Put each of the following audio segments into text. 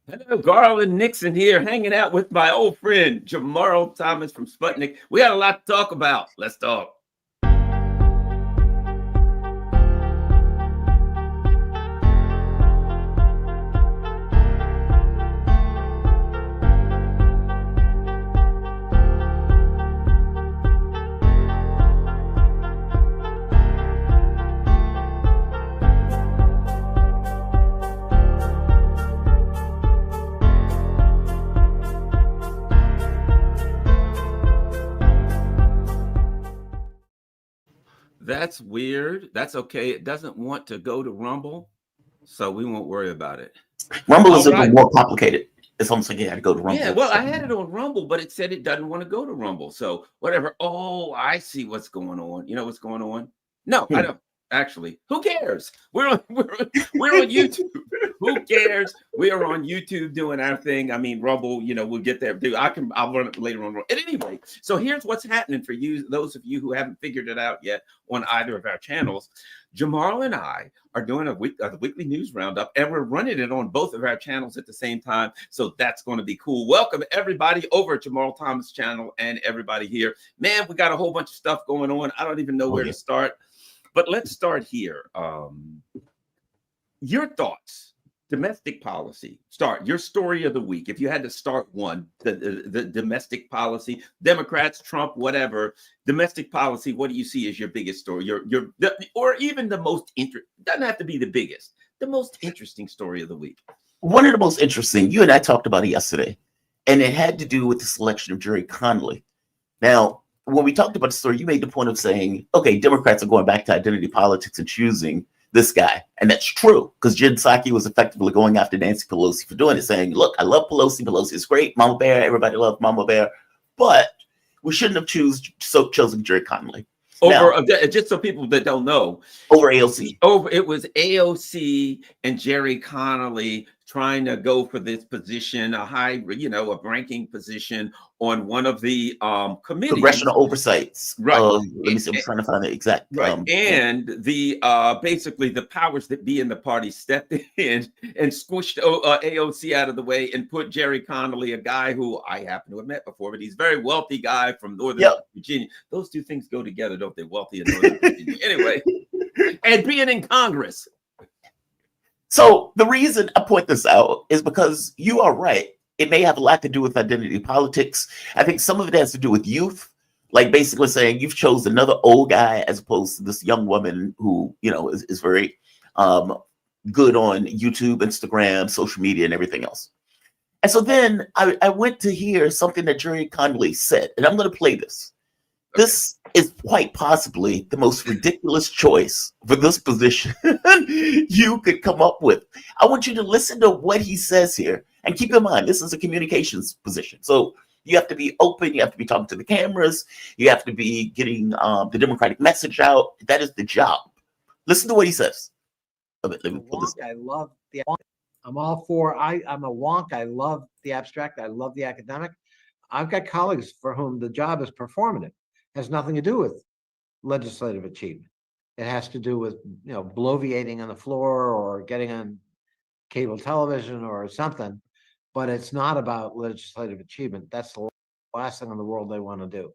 Hello, Garland Nixon here, hanging out with my old friend Jamarl Thomas from Sputnik. We got a lot to talk about. Let's talk. That's weird. That's okay. It doesn't want to go to Rumble, so we won't worry about it. Rumble is even more complicated. It's almost like you had to go to Rumble. Yeah, well, I had it on Rumble, but it said it doesn't want to go to Rumble. So whatever. Oh, I see what's going on. You know what's going on? No, I don't. Actually, who cares? We're on YouTube. Who cares? We are on YouTube doing our thing. I mean, Rumble, we'll get there. Dude, I'll run it later on. At any rate, so here's what's happening for you, those of you who haven't figured it out yet on either of our channels. Jamarl and I are doing a weekly news roundup, and we're running it on both of our channels at the same time. So that's going to be cool. Welcome everybody over at Jamarl Thomas channel and everybody here. Man, we got a whole bunch of stuff going on. I don't even know where to start. But let's start here. Your thoughts, domestic policy. Start your story of the week. If you had to start one, the domestic policy, Democrats, Trump, whatever, domestic policy. What do you see as your biggest story? Or even the most interesting. Doesn't have to be the biggest. The most interesting story of the week. One of the most interesting. You and I talked about it yesterday, and it had to do with the selection of Jerry Connolly. Now, when we talked about the story, you made the point of saying, okay, Democrats are going back to identity politics and choosing this guy. And that's true, because Jen Psaki was effectively going after Nancy Pelosi for doing it, saying, look, I love Pelosi. Pelosi is great. Mama Bear, everybody loves Mama Bear. But we shouldn't have chosen Jerry Connolly. Just so people that don't know. Over AOC. It was AOC and Jerry Connolly trying to go for this position, a ranking position on one of the committees. Congressional oversights. Right. Let me see. I'm trying to find the exact. Right. And the basically the powers that be in the party stepped in and squished AOC out of the way and put Jerry Connolly, a guy who I happen to have met before, but he's a very wealthy guy from Northern Virginia. Those two things go together, don't they? Wealthy and Northern Virginia. Anyway, and being in Congress. So the reason I point this out is because you are right. It may have a lot to do with identity politics. I think some of it has to do with youth, like basically saying you've chosen another old guy as opposed to this young woman who, is very good on YouTube, Instagram, social media, and everything else. And so then I went to hear something that Jerry Connolly said, and I'm going to play this. This is quite possibly the most ridiculous choice for this position you could come up with. I want you to listen to what he says here. And keep in mind, this is a communications position. So you have to be open. You have to be talking to the cameras. You have to be getting the Democratic message out. That is the job. Listen to what he says. Let me pull this. I love the. I'm all for. I'm a wonk. I love the abstract. I love the academic. I've got colleagues for whom the job is performative. Has nothing to do with legislative achievement. It has to do with bloviating on the floor or getting on cable television or something. But it's not about legislative achievement. That's the last thing in the world they want to do.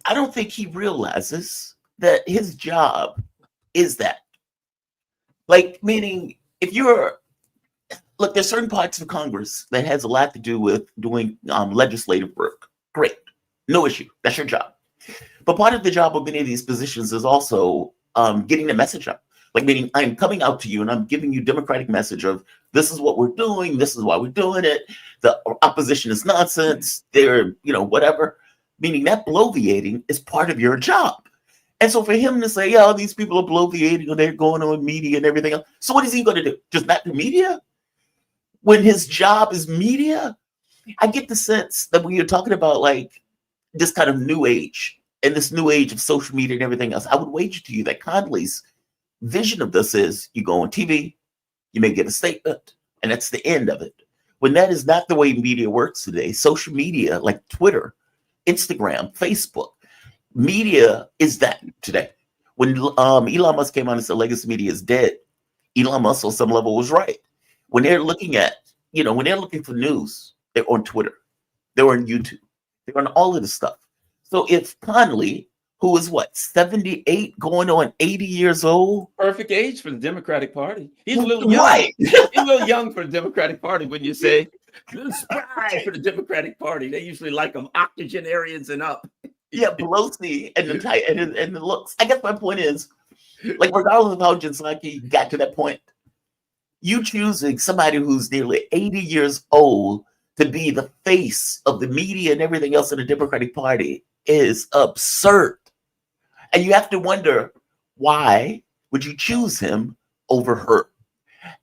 I don't think he realizes that his job is that. Like, meaning, if you're, look, there's certain parts of Congress that has a lot to do with doing legislative work. Great. No issue. That's your job. But part of the job of many of these positions is also getting the message out. Like, meaning I'm coming out to you and I'm giving you democratic message of this is what we're doing. This is why we're doing it. The opposition is nonsense. They're, whatever. Meaning that bloviating is part of your job. And so for him to say, yeah, these people are bloviating or they're going on media and everything else. So what is he going to do? Just not do media? When his job is media? I get the sense that when you're talking about like this kind of new age and this new age of social media and everything else, I would wager to you that Connolly's vision of this is you go on TV, you may give a statement, and that's the end of it. When that is not the way media works today, social media like Twitter, Instagram, Facebook, media is that today. When Elon Musk came on and said legacy media is dead, Elon Musk on some level was right. when they're looking at, when they're looking for news, they're on Twitter, they're on YouTube, they're on all of this stuff. So if Connolly, who is 78, going on 80 years old, perfect age for the Democratic Party. He's a little young. Right. He's a little young for the Democratic Party. When you say a little spry for the Democratic Party, they usually like them octogenarians and up. Yeah, Pelosi and the type and the looks. I guess my point is, like, regardless of how Jensaki got to that point, you choosing somebody who's nearly 80 years old to be the face of the media and everything else in the Democratic Party is absurd. And you have to wonder, why would you choose him over her?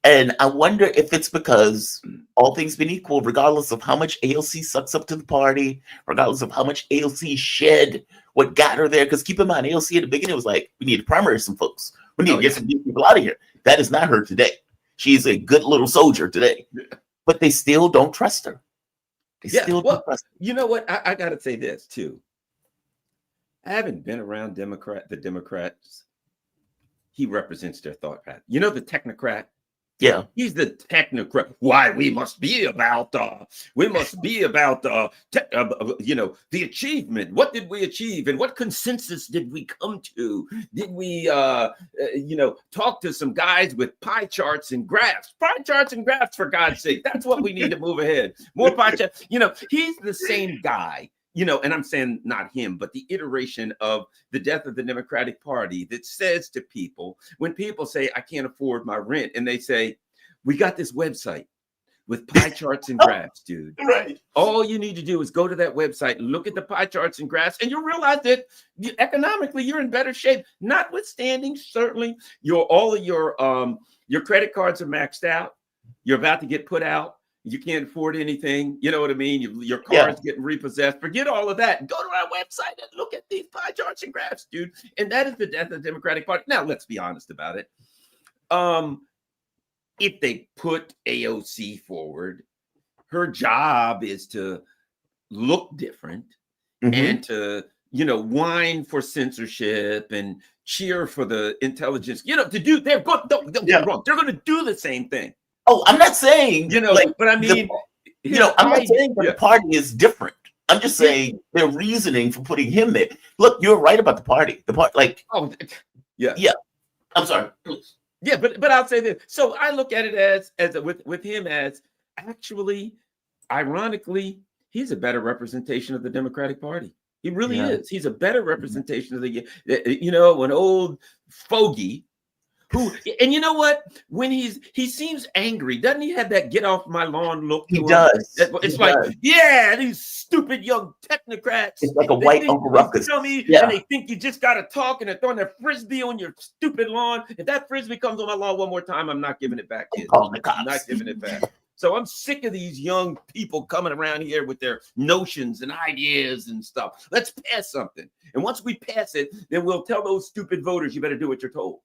And I wonder if it's because, all things being equal, regardless of how much AOC sucks up to the party, regardless of how much AOC shed what got her there, because keep in mind, AOC at the beginning was like, we need to primary some folks. We need to get some people out of here. That is not her today. She's a good little soldier today. But they still don't trust her. They still don't trust her. You know what? I got to say this, too. I haven't been around the Democrats. He represents their thought pattern. You know, the technocrat? Yeah. He's the technocrat. Why we must be about the achievement. What did we achieve? And what consensus did we come to? Did we, talk to some guys with pie charts and graphs? Pie charts and graphs, for God's sake. That's what we need to move ahead. More pie charts. He's the same guy. And I'm saying not him, but the iteration of the death of the Democratic Party that says to people, when people say, I can't afford my rent, and they say, we got this website with pie charts and graphs, dude. Right. All you need to do is go to that website, look at the pie charts and graphs, and you'll realize that economically you're in better shape, notwithstanding certainly all of your credit cards are maxed out. You're about to get put out. You can't afford anything. You know what I mean? Your car is getting repossessed. Forget all of that. Go to our website and look at these pie charts and graphs, dude. And that is the death of the Democratic Party. Now, let's be honest about it. If they put AOC forward, her job is to look different and to, whine for censorship and cheer for the intelligence. Don't get me wrong. They're going to do the same thing. Oh, I'm not saying, but I mean, I'm not saying that the party is different. I'm just saying their reasoning for putting him there. Look, you're right about the party. I'm sorry. Please. Yeah, but I'll say this. So I look at it as with him as actually, ironically, he's a better representation of the Democratic Party. He really is. He's a better representation of an old fogey. Who, and you know what? When he seems angry, doesn't he have that get off my lawn look to him? He does. It's like, these stupid young technocrats. It's like a white Uncle Ruckus. And they think you just got to talk, and they're throwing their frisbee on your stupid lawn. If that frisbee comes on my lawn one more time, I'm not giving it back, kids. I'm not giving it back. So I'm sick of these young people coming around here with their notions and ideas and stuff. Let's pass something. And once we pass it, then we'll tell those stupid voters, you better do what you're told.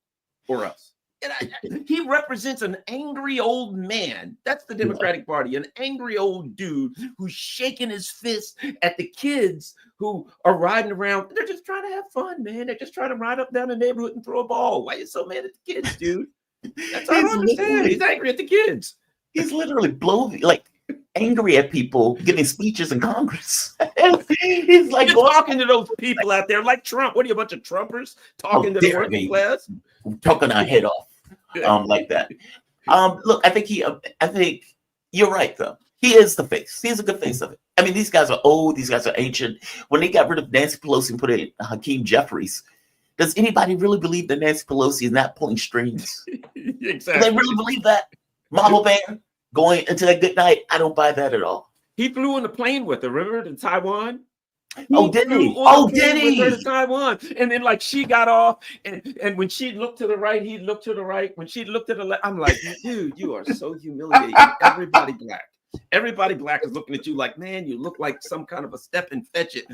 Or us. And he represents an angry old man. That's the Democratic Party, an angry old dude who's shaking his fist at the kids who are riding around. They're just trying to have fun, man. They're just trying to ride up down the neighborhood and throw a ball. Why are you so mad at the kids, dude? That's all I understand. He's angry at the kids. He's literally angry at people giving speeches in Congress. He's like talking to those people out there like Trump. What are you, a bunch of Trumpers talking to the working class? Talking our head off, like that. Look, I think you're right though. He is the face. He's a good face of it. I mean, these guys are old. These guys are ancient. When they got rid of Nancy Pelosi and put in Hakeem Jeffries, does anybody really believe that Nancy Pelosi is not pulling strings? Exactly. Do they really believe that? Mama Bear going into that good night? I don't buy that at all. He flew on the plane with her, remember, to Taiwan? Did he? With her to Taiwan. And then she got off, and when she looked to the right, he looked to the right. When she looked to the left, I'm like, dude, you are so humiliating. Everybody black is looking at you like, man, you look like some kind of a step and fetch it,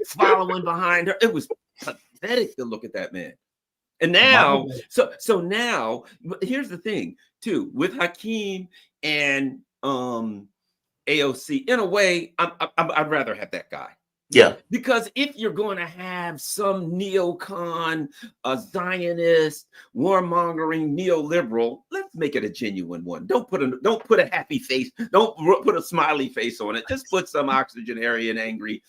following behind her. It was pathetic to look at that man. And now, so now, here's the thing, too, with Hakeem and AOC, in a way, I'd rather have that guy. Yeah. Because if you're going to have some neocon, a Zionist, warmongering neoliberal, let's make it a genuine one. Don't put a happy face. Don't put a smiley face on it. Just put some octogenarian, angry,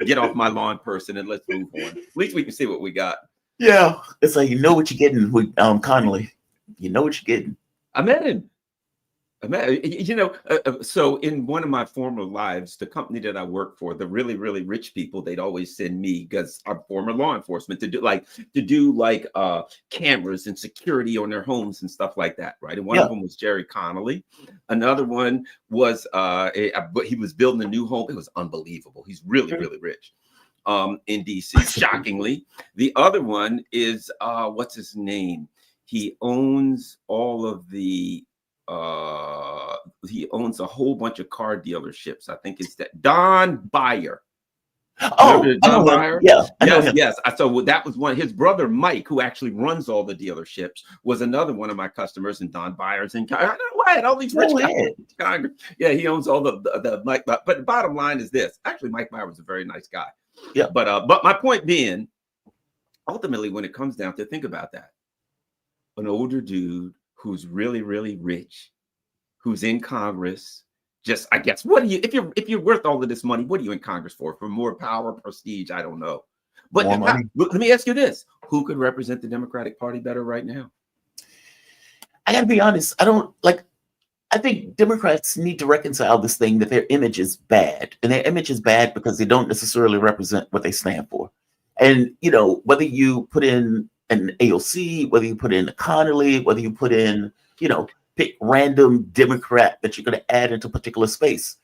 get off my lawn person, and let's move on. At least we can see what we got. Yeah. It's like, you know what you're getting with Connolly. You know what you're getting. I met him. So in one of my former lives, the company that I worked for, the really, really rich people, they'd always send me, because I'm former law enforcement, to do cameras and security on their homes and stuff like that, right? And one of them was Jerry Connolly. Another one was he was building a new home. It was unbelievable. He's really, really rich. In DC, shockingly. The other one is what's his name? He owns all of the he owns a whole bunch of car dealerships. I think it's that Don Byer. Oh, Don Byer? Yeah, I know him. Yes. So that was one. His brother Mike, who actually runs all the dealerships, was another one of my customers. And Don Byer's in. I don't know why all these rich guys. Yeah, he owns all the Mike. But the bottom line is this: actually, Mike Byer was a very nice guy. Yeah. But my point being, ultimately, when it comes down to think about that, an older dude who's really, really rich, who's in Congress, just, I guess, what do you, if you're worth all of this money, what are you in Congress for? For more power, prestige? I don't know. But let me ask you this: who could represent the Democratic Party better right now? I gotta be honest. I think Democrats need to reconcile this thing that their image is bad, and their image is bad because they don't necessarily represent what they stand for. And whether you put in an AOC, whether you put in a Connolly, whether you put in, pick random Democrat that you're going to add into a particular space.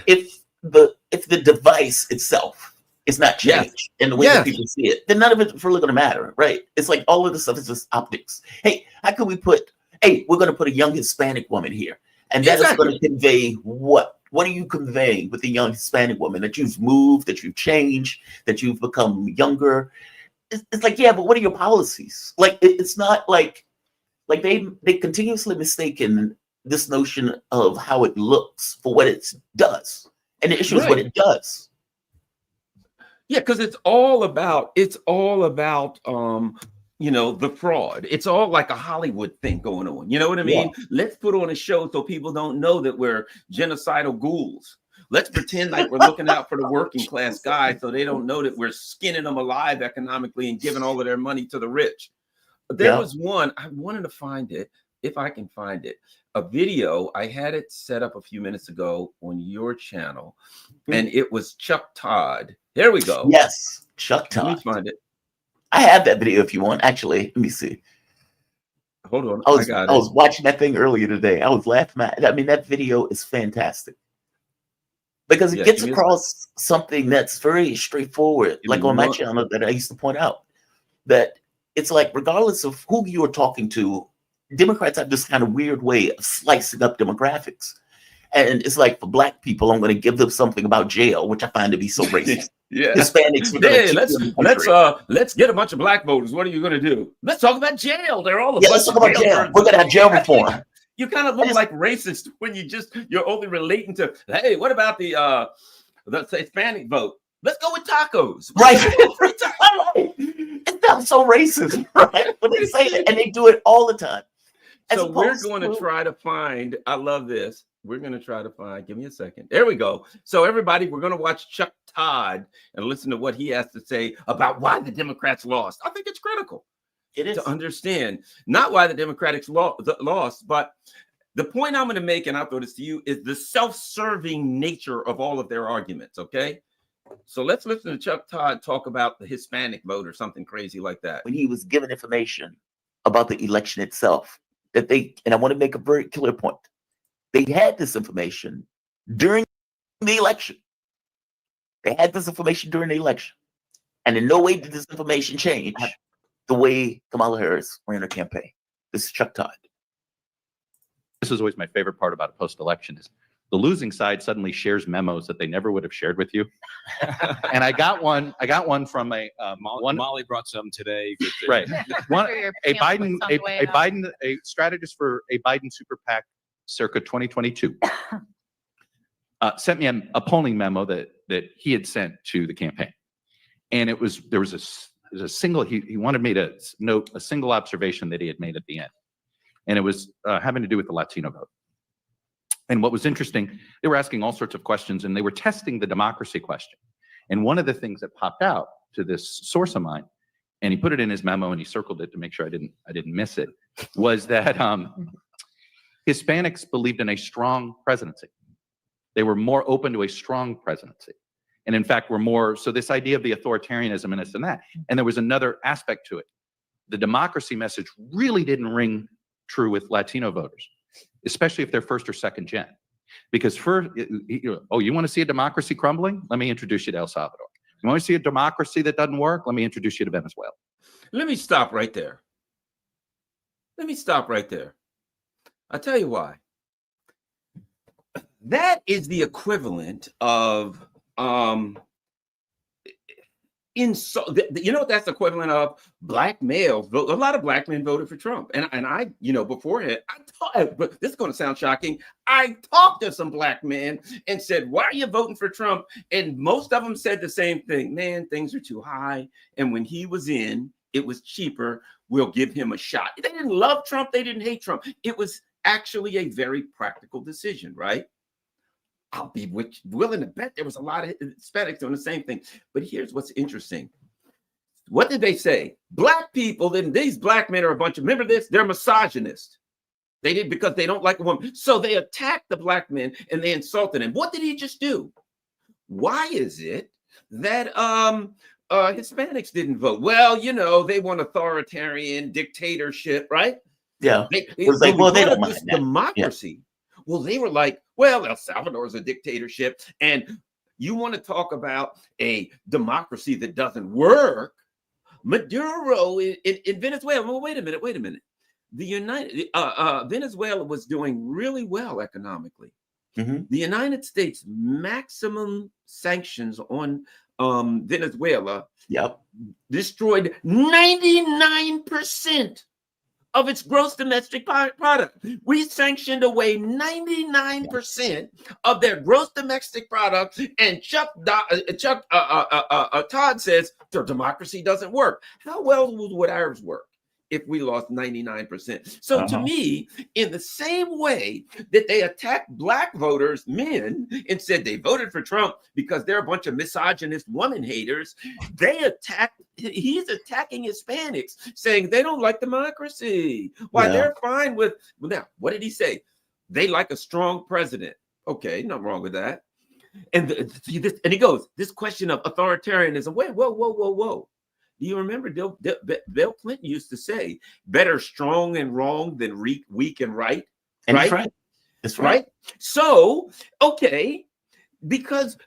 If the device itself is not changed in the way that people see it, then none of it's really going to matter, right? It's like all of this stuff is just optics. Hey, how can we we're going to put a young Hispanic woman here, and that is going to convey what? What are you conveying with the young Hispanic woman? That you've moved, that you've changed, that you've become younger. It's like, yeah, but what are your policies? Like, it's not like they continuously mistaken this notion of how it looks for what it does, and the issue is what it does. Yeah, because it's all about the fraud. It's all like a Hollywood thing going on. You know what I mean? Yeah. Let's put on a show so people don't know that we're genocidal ghouls. Let's pretend like we're looking out for the working class guy so they don't know that we're skinning them alive economically and giving all of their money to the rich. There was one, I wanted to find it, if I can find it, a video. I had it set up a few minutes ago on your channel, and it was Chuck Todd. There we go. Yes, Chuck Todd. Let me find it. I have that video if you want. Actually, let me see. Hold on. I was watching that thing earlier today. I was laughing at it. I mean, that video is fantastic. Because it gets across something that's very straightforward, like on my channel that I used to point out, that it's like, regardless of who you are talking to, Democrats have this kind of weird way of slicing up demographics. And it's like, for Black people, I'm going to give them something about jail, which I find to be so racist. Hispanics, let's get a bunch of Black voters. What are you going to do? Let's talk about jail. They're all let's talk about jail. We're going to have jail reform. You kind of look like racist when you're only relating to, hey, what about the Hispanic vote? Let's go with tacos. Right. It sounds so racist, right? When they say it, and they do it all the time. So we're going to try to find, I love this. We're going to try to find, give me a second. There we go. So everybody, we're going to watch Chuck Todd and listen to what he has to say about why the Democrats lost. I think it's critical. It is. To understand not why the Democrats lost, but the point I'm going to make, and I'll throw this to you, is the self-serving nature of all of their arguments, okay? So let's listen to Chuck Todd talk about the Hispanic vote or something crazy like that. When he was given information about the election itself, and I want to make a very clear point, they had this information during the election. They had this information during the election. And in no way did this information change the way Kamala Harris ran her campaign. This is Chuck Todd. This is always my favorite part about a post-election is the losing side suddenly shares memos that they never would have shared with you. And I got one from a Molly brought some today. Right. A strategist for a Biden super PAC circa 2022. sent me a polling memo that he had sent to the campaign, and there was a single. He wanted me to note a single observation that he had made at the end, and it was having to do with the Latino vote. And what was interesting, they were asking all sorts of questions, and they were testing the democracy question. And one of the things that popped out to this source of mine, and he put it in his memo and he circled it to make sure I didn't miss it, was that Hispanics believed in a strong presidency. They were more open to a strong presidency. And in fact, were more, so this idea of the authoritarianism and this and that. And there was another aspect to it. The democracy message really didn't ring true with Latino voters, especially if they're first or second gen. Because first, you want to see a democracy crumbling? Let me introduce you to El Salvador. You want to see a democracy that doesn't work? Let me introduce you to Venezuela. Let me stop right there. I'll tell you why. That is the equivalent of you know what that's equivalent of? Black males. A lot of black men voted for Trump, and I, beforehand, but this is going to sound shocking. I talked to some black men and said, "Why are you voting for Trump?" And most of them said the same thing. Man, things are too high, and when he was in, it was cheaper. We'll give him a shot. They didn't love Trump. They didn't hate Trump. It was actually a very practical decision, right? I'll be willing to bet there was a lot of Hispanics doing the same thing. But here's what's interesting. What did they say? Black people, then these black men are a bunch of, remember this? They're misogynist. They did because they don't like a woman. So they attacked the black men and they insulted him. What did he just do? Why is it that Hispanics didn't vote? Well, they want authoritarian dictatorship, right? Yeah. It was like, well, they don't mind democracy. Yeah. Well, they were like, well, El Salvador is a dictatorship. And you want to talk about a democracy that doesn't work? Maduro in Venezuela. Well, wait a minute. Venezuela was doing really well economically. Mm-hmm. The United States maximum sanctions on Venezuela destroyed 99% of its gross domestic product. We sanctioned away 99% of their gross domestic product, and Chuck Todd says their democracy doesn't work. How well would ours work if we lost 99%? So to me, in the same way that they attacked black voters, men, and said they voted for Trump because they're a bunch of misogynist woman haters, he's attacking Hispanics, saying they don't like democracy. Why they're fine with, now, what did he say? They like a strong president. Okay, nothing wrong with that. And he goes, this question of authoritarianism, wait, whoa. Do you remember Bill Clinton used to say, better strong and wrong than weak and right? And right? That's right. So, okay, because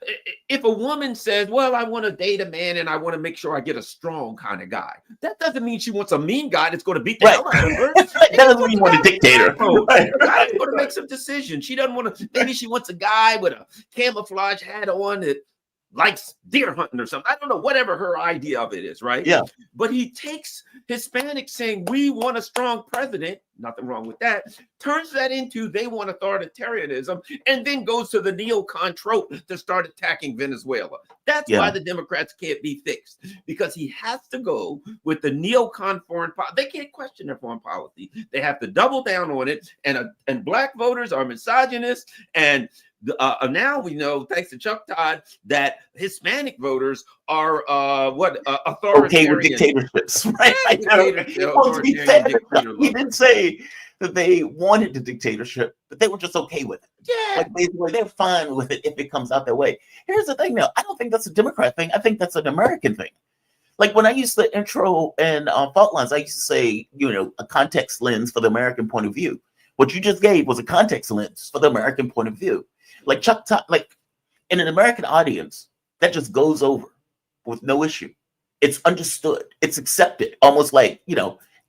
if a woman says, well, I want to date a man and I want to make sure I get a strong kind of guy, that doesn't mean she wants a mean guy that's going to beat the hell out of her. That doesn't mean you want a dictator. Guy's going to make some decisions. She doesn't want to, maybe she wants a guy with a camouflage hat on that likes deer hunting or something. I don't know, whatever her idea of it is, right? Yeah. But he takes Hispanics saying, we want a strong president, nothing wrong with that, turns that into they want authoritarianism, and then goes to the neocon trope to start attacking Venezuela. That's why the Democrats can't be fixed, because he has to go with the neocon foreign policy. They can't question their foreign policy. They have to double down on it, and black voters are misogynist, and now we know, thanks to Chuck Todd, that Hispanic voters are authoritarian. Okay with dictatorships, right? He didn't say that they wanted the dictatorship, but they were just okay with it. Yeah. Like basically, they're fine with it if it comes out that way. Here's the thing, though. I don't think that's a Democrat thing. I think that's an American thing. Like when I used the intro and fault lines, I used to say, a context lens for the American point of view. What you just gave was a context lens for the American point of view. Like Chuck Todd, like in an American audience, that just goes over with no issue. It's understood. It's accepted, almost like,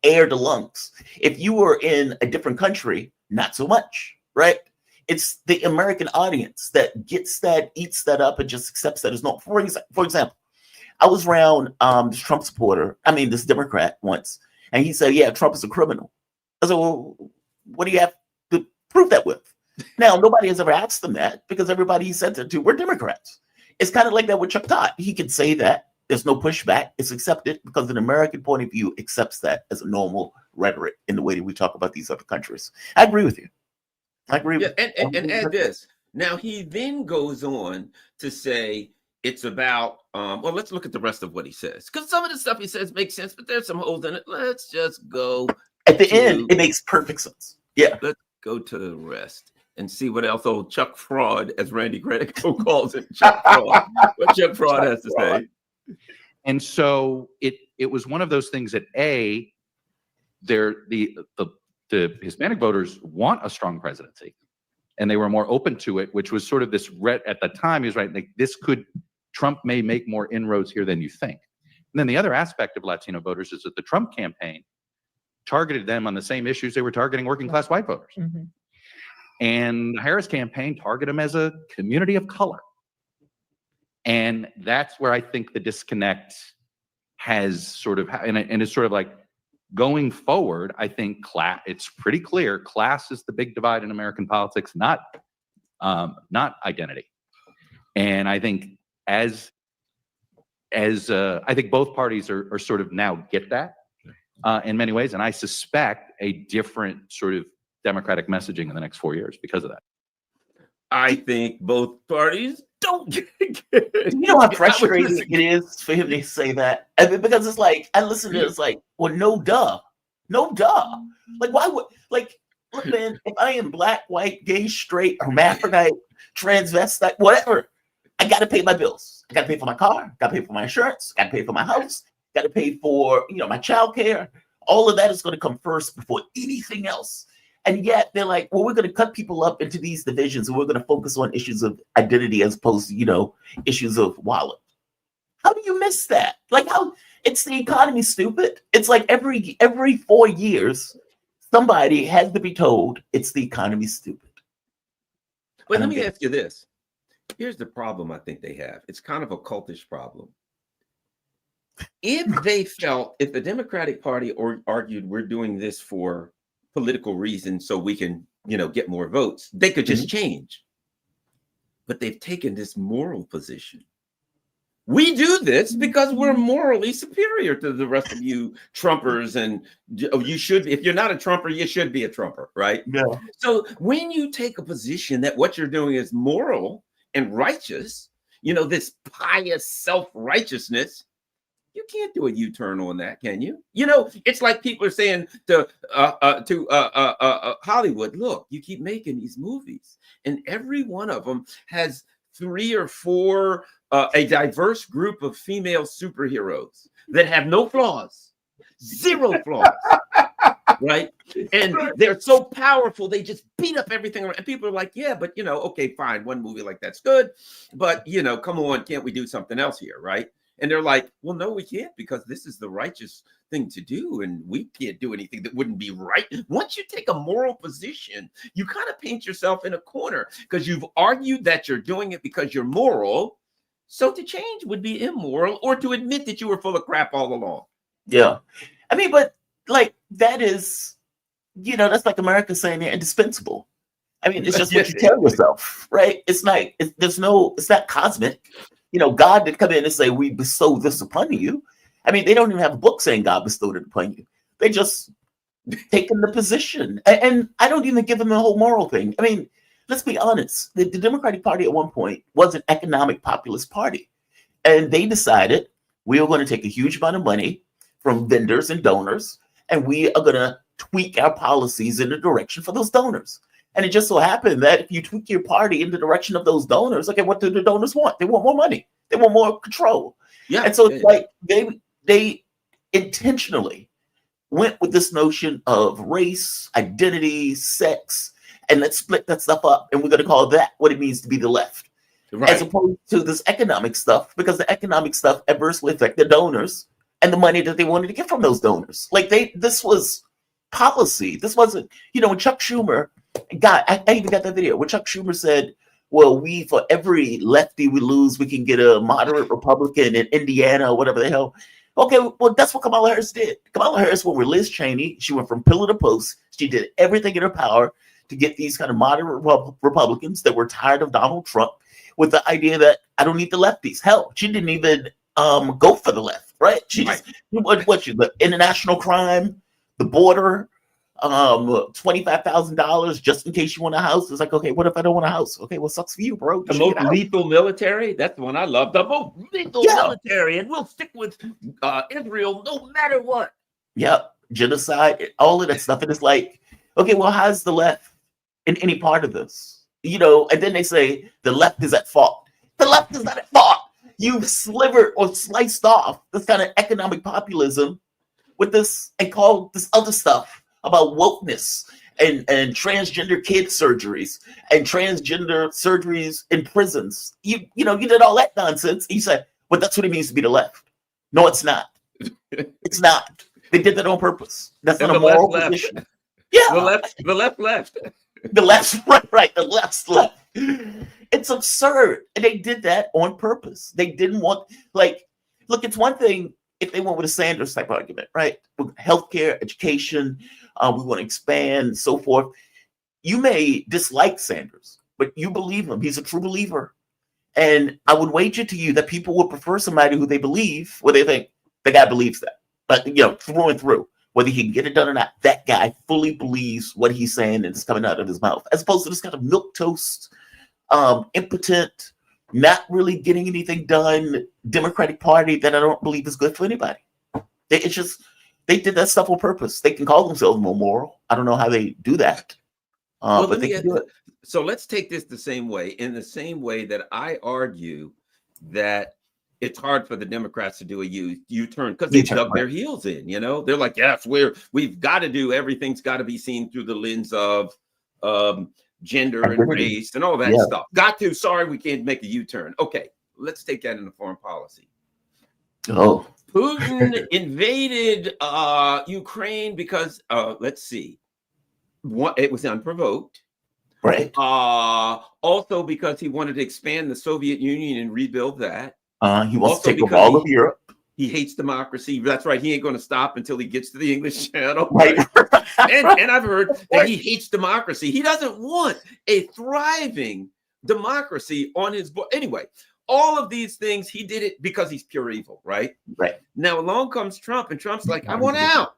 air to lungs. If you were in a different country, not so much, right? It's the American audience that gets that, eats that up, and just accepts that as normal. For example, I was around this Trump supporter, this Democrat once, and he said, yeah, Trump is a criminal. I said, well, what do you have to prove that with? Now, nobody has ever asked them that because everybody he sent it to were Democrats. It's kind of like that with Chuck Todd. He could say that. There's no pushback. It's accepted because an American point of view accepts that as a normal rhetoric in the way that we talk about these other countries. I agree with you. I agree with you. And add this. Now, he then goes on to say it's about, well, let's look at the rest of what he says. Because some of the stuff he says makes sense, but there's some holes in it. Let's just go. At the end, it makes perfect sense. Yeah. Let's go to the rest and see what else old Chuck Fraud, as Randy Granico calls it, Chuck Fraud, what Chuck Fraud has to say. And so it was one of those things that the Hispanic voters want a strong presidency, and they were more open to it, which was sort of this at the time. He was right, like Trump may make more inroads here than you think. And then the other aspect of Latino voters is that the Trump campaign targeted them on the same issues they were targeting working class white voters. Mm-hmm. And the Harris campaign targeted them as a community of color. And that's where I think the disconnect has sort of, and it's sort of like going forward, I think it's pretty clear class is the big divide in American politics, not identity. And I think I think both parties are sort of now get that in many ways. And I suspect a different sort of Democratic messaging in the next 4 years because of that. I think both parties don't get it. You know how frustrating it is for him to say that? I mean, because it's like, I listen to it, it's like, well, no duh. Like, why would, like, look, man, if I am black, white, gay, straight, hermaphrodite, transvestite, whatever, I got to pay my bills. I got to pay for my car, got to pay for my insurance, got to pay for my house, got to pay for, my childcare. All of that is going to come first before anything else. And yet they're like, well, we're going to cut people up into these divisions and we're going to focus on issues of identity as opposed to, issues of wallet. How do you miss that? Like, how it's the economy, stupid. It's like every 4 years, somebody has to be told it's the economy, stupid. But let me ask you this. Here's the problem I think they have. It's kind of a cultish problem. If the Democratic Party argued we're doing this for political reasons so we can, get more votes, they could just change. But they've taken this moral position. We do this because we're morally superior to the rest of you Trumpers, and you should, if you're not a Trumper, you should be a Trumper, right? Yeah. So when you take a position that what you're doing is moral and righteous, this pious self-righteousness, you can't do a U-turn on that, can you? It's like people are saying to Hollywood, look, you keep making these movies, and every one of them has 3 or 4 a diverse group of female superheroes that have no flaws, 0 flaws, right? And they're so powerful, they just beat up everything. And people are like, yeah, but okay, fine, one movie like that's good, but come on, can't we do something else here, right? And they're like, well, no, we can't, because this is the righteous thing to do. And we can't do anything that wouldn't be right. Once you take a moral position, you kind of paint yourself in a corner because you've argued that you're doing it because you're moral. So to change would be immoral, or to admit that you were full of crap all along. Yeah. I mean, but like that is, that's like America saying they're indispensable. I mean, it's just what you tell yourself, right? It's like, it's not cosmic. God did come in and say, we bestow this upon you. I mean, they don't even have a book saying God bestowed it upon you. They just taken the position. And I don't even give them the whole moral thing. I mean, let's be honest. The Democratic Party at one point was an economic populist party. And they decided we are going to take a huge amount of money from vendors and donors, and we are going to tweak our policies in the direction for those donors. And it just so happened that if you tweak your party in the direction of those donors, okay, what do the donors want? They want more money. They want more control. Yeah. And so it's like they intentionally went with this notion of race, identity, sex, and let's split that stuff up. And we're going to call that what it means to be the left. Right. As opposed to this economic stuff, because the economic stuff adversely affected the donors and the money that they wanted to get from those donors. Like this was policy. This wasn't, when Chuck Schumer I even got that video where Chuck Schumer said, well, for every lefty we lose, we can get a moderate Republican in Indiana or whatever the hell. Okay, well, that's what Kamala Harris did. Kamala Harris went with Liz Cheney. She went from pillar to post. She did everything in her power to get these kind of moderate Republicans that were tired of Donald Trump with the idea that I don't need the lefties. Hell, she didn't even go for the left, right? She just the international crime, the border, $25,000 just in case you want a house. It's like, okay, what if I don't want a house? Okay, well, sucks for you, bro. The most lethal military. That's the one I love. The most lethal military, and we'll stick with Israel no matter what. Yep, genocide, all of that stuff. And it's like, okay, well, how's the left in any part of this? You know, and then they say the left is at fault. The left is not at fault. You've slivered or sliced off this kind of economic populism with this and called this other stuff about wokeness and transgender kid surgeries and transgender surgeries in prisons. You did all that nonsense. You said, well, that's what it means to be the left. No, it's not. It's not. They did that on purpose. That's not a moral position. Yeah. The left. The left's right. The left's left. It's absurd. And they did that on purpose. They didn't want, look, it's one thing if they went with a Sanders type argument, right? Healthcare, education, we want to expand, so forth. You may dislike Sanders, but you believe him. He's a true believer. And I would wager to you that people would prefer somebody who they believe, where they think the guy believes that. But, through and through, whether he can get it done or not, that guy fully believes what he's saying and it's coming out of his mouth, as opposed to this kind of milquetoast, impotent, not really getting anything done Democratic Party that I don't believe is good for anybody. They did that stuff on purpose. They can call themselves more moral. I don't know how they do that, but they can do it. So let's take this the same way, in the same way that I argue that it's hard for the Democrats to do a U-turn because they dug their heels in. They're like, yes, we've got to do, everything's got to be seen through the lens of gender and race and all that stuff. Got to. Sorry, we can't make a U-turn. Okay, let's take that into foreign policy. Oh, Putin invaded Ukraine because let's see, it was unprovoked. Right. Also because he wanted to expand the Soviet Union and rebuild that. He wants to take over all of Europe. He hates democracy. That's right. He ain't going to stop until he gets to the English Channel. Right. and I've heard that he hates democracy. He doesn't want a thriving democracy on his board. Anyway, all of these things, he did it because he's pure evil, right? Right. Now along comes Trump, and Trump's like, I want out.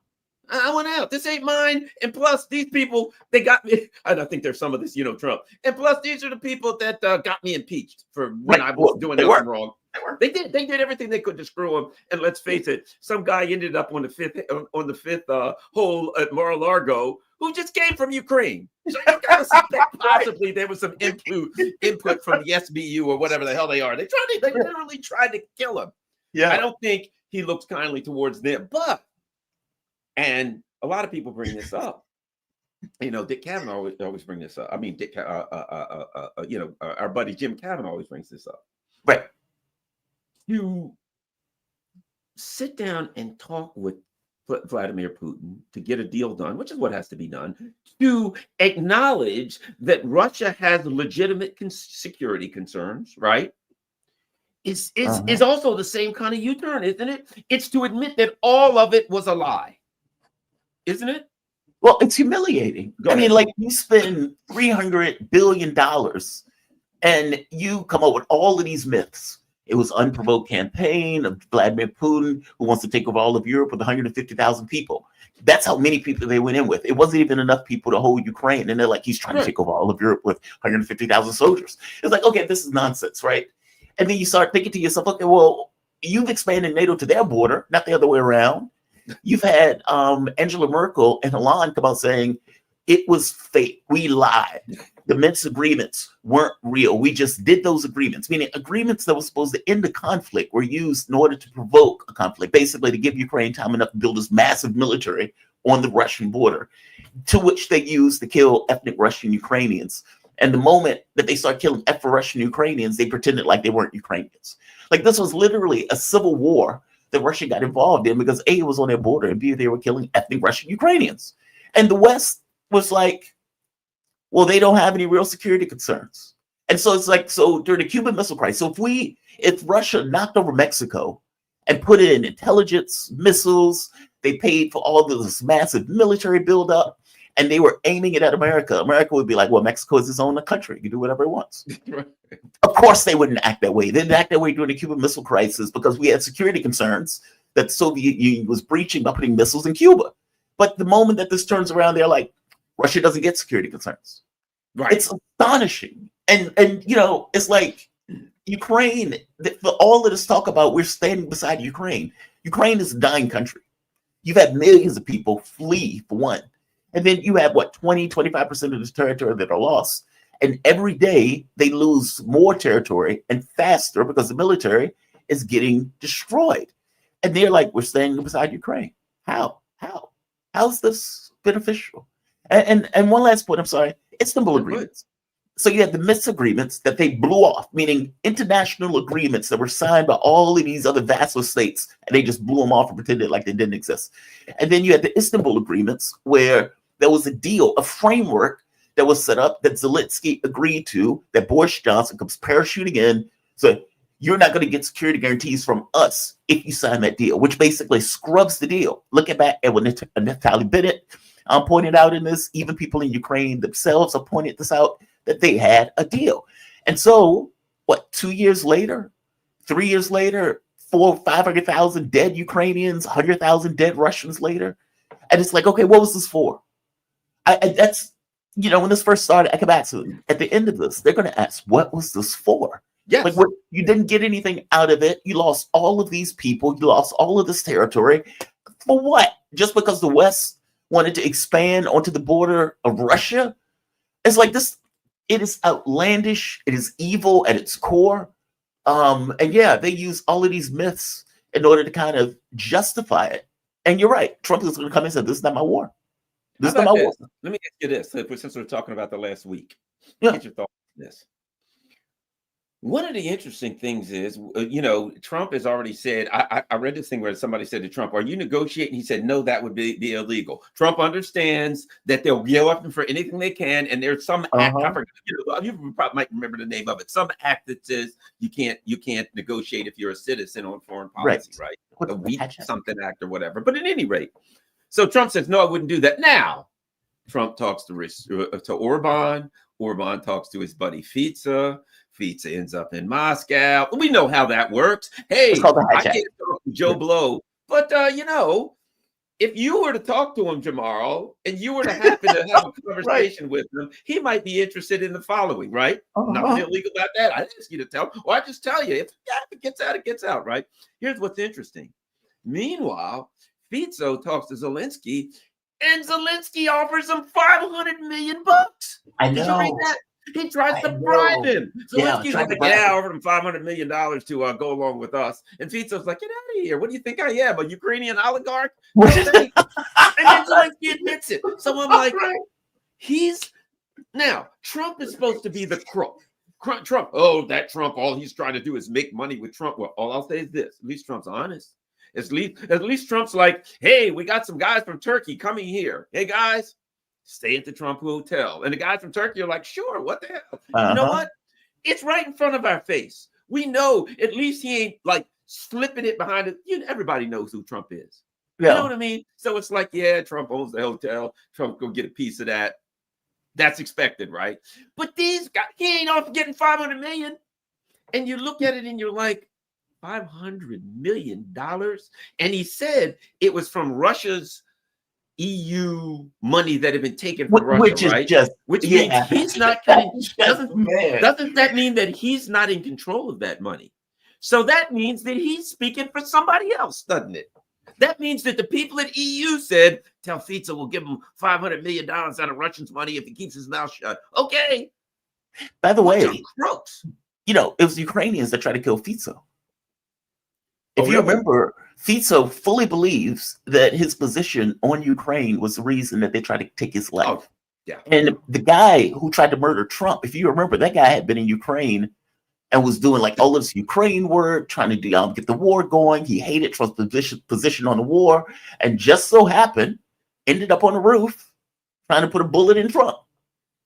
I want out. This ain't mine. And plus, these people, they got me. And I think there's some of this, Trump. And plus, these are the people that got me impeached for when I was doing nothing wrong. They did everything they could to screw him. And let's face it, some guy ended up on the fifth hole at Mar-a-Lago who just came from Ukraine. So you gotta see that possibly there was some input from the SBU or whatever the hell they are. They literally tried to kill him. Yeah. I don't think he looks kindly towards them, and a lot of people bring this up. Dick Kavanaugh always bring this up. I mean, our buddy Jim Kavanaugh always brings this up. Right. You sit down and talk with Vladimir Putin to get a deal done, which is what has to be done, to acknowledge that Russia has legitimate security concerns, right? Is also the same kind of U-turn, isn't it? It's to admit that all of it was a lie. Isn't it? Well, it's humiliating. I mean, you spend $300 billion and you come up with all of these myths. It was unprovoked campaign of Vladimir Putin, who wants to take over all of Europe with 150,000 people. That's how many people they went in with. It wasn't even enough people to hold Ukraine. And they're like, he's trying to take over all of Europe with 150,000 soldiers. It's like, okay, this is nonsense, right? And then you start thinking to yourself, okay, well, you've expanded NATO to their border, not the other way around. You've had Angela Merkel and Hollande come out saying it was fake. We lied. The Minsk agreements weren't real. We just did those agreements, meaning agreements that were supposed to end the conflict were used in order to provoke a conflict, basically to give Ukraine time enough to build this massive military on the Russian border, to which they used to kill ethnic Russian Ukrainians. And the moment that they start killing ethnic Russian Ukrainians, they pretended like they weren't Ukrainians. This was literally a civil war that Russia got involved in because A, it was on their border, and B, they were killing ethnic Russian Ukrainians. And the West was like, well, they don't have any real security concerns. And so it's like, so during the Cuban Missile Crisis, so if Russia knocked over Mexico and put in intelligence, missiles, they paid for all of this massive military buildup, and they were aiming it at America, America would be like, well, Mexico is its own country. You can do whatever it wants. Right. Of course, they wouldn't act that way. They didn't act that way during the Cuban Missile Crisis because we had security concerns that the Soviet Union was breaching by putting missiles in Cuba. But the moment that this turns around, they're like, Russia doesn't get security concerns. Right. It's astonishing. And it's like Ukraine, for all of this talk about we're standing beside Ukraine. Ukraine is a dying country. You've had millions of people flee, for one. And then you have, 25% of this territory that are lost. And every day they lose more territory and faster because the military is getting destroyed. And they're like, we're standing beside Ukraine. How? How's this beneficial? And one last point, I'm sorry, Istanbul agreements. So you have the Minsk agreements that they blew off, meaning international agreements that were signed by all of these other vassal states, and they just blew them off and pretended like they didn't exist. And then you had the Istanbul agreements where there was a deal, a framework that was set up that Zelensky agreed to, that Boris Johnson comes parachuting in. So you're not going to get security guarantees from us if you sign that deal, which basically scrubs the deal. Look back at what Natalie Bennett pointed out in this. Even people in Ukraine themselves have pointed this out, that they had a deal. And so, 2 years later, 3 years later, 500,000 dead Ukrainians, 100,000 dead Russians later. And it's like, okay, what was this for? That's, when this first started, I come back to them. At the end of this, they're going to ask, what was this for? Yes. Like, you didn't get anything out of it. You lost all of these people. You lost all of this territory. For what? Just because the West wanted to expand onto the border of Russia? It's like this. It is outlandish. It is evil at its core. And yeah, they use all of these myths in order to kind of justify it. And you're right. Trump is going to come in and say, this is not my war. This is not my war. Let me ask you this, since we're talking about the last week. Yeah. Get your thoughts on this. One of the interesting things is, Trump has already said, I read this thing where somebody said to Trump, are you negotiating? He said, no, that would be illegal. Trump understands that they'll yell at him for anything they can. And there's some act, I forget, you probably might remember the name of it, some act that says you can't negotiate if you're a citizen on foreign policy, right? The Wheat something act or whatever. But at any rate, so Trump says, no, I wouldn't do that. Now, Trump talks to Orban. Orban talks to his buddy Fico. Fico ends up in Moscow. We know how that works. Hey, I can't talk to Joe Blow, but if you were to talk to him, Jamarl, and you were to happen to have a conversation with him, he might be interested in the following, right? Nothing illegal about that. I didn't ask you to tell him, or I just tell you, if it gets out, it gets out, right? Here's what's interesting. Meanwhile, Fico talks to Zelensky, and Zelensky offers him $500 million. I know. Did you read that? He tries to bribe him. Zelensky's like, I offered him $500 million to go along with us. And Fico's like, get out of here. What do you think I am? A Ukrainian oligarch? And then Zelensky admits it. So I'm like, now, Trump is supposed to be the crook. Trump, all he's trying to do is make money with Trump. Well, all I'll say is this, at least Trump's honest. At least Trump's like, hey, we got some guys from Turkey coming here. Hey, guys. Stay at the Trump Hotel. And the guys from Turkey are like, sure, what the hell? You know what? It's right in front of our face. We know at least he ain't like slipping it behind it. Everybody knows who Trump is. Yeah. You know what I mean? So it's like, yeah, Trump owns the hotel. Trump go get a piece of that. That's expected, right? But these guys, he ain't off getting $500 million. And you look at it and you're like, $500 million? And he said it was from Russia's EU money that had been taken from Russia, right? Which means he's not getting, doesn't that mean that he's not in control of that money? So that means that he's speaking for somebody else, doesn't it? That means that the people at EU said, tell Fico we'll give him $500 million out of Russians' money if he keeps his mouth shut. Okay. By the way, it was Ukrainians that tried to kill Fico. If you remember, Fico fully believes that his position on Ukraine was the reason that they tried to take his life. Oh, yeah. And the guy who tried to murder Trump, if you remember, that guy had been in Ukraine and was doing like all of this Ukraine work, trying to get the war going. He hated Trump's position on the war, and just so happened, ended up on the roof trying to put a bullet in Trump.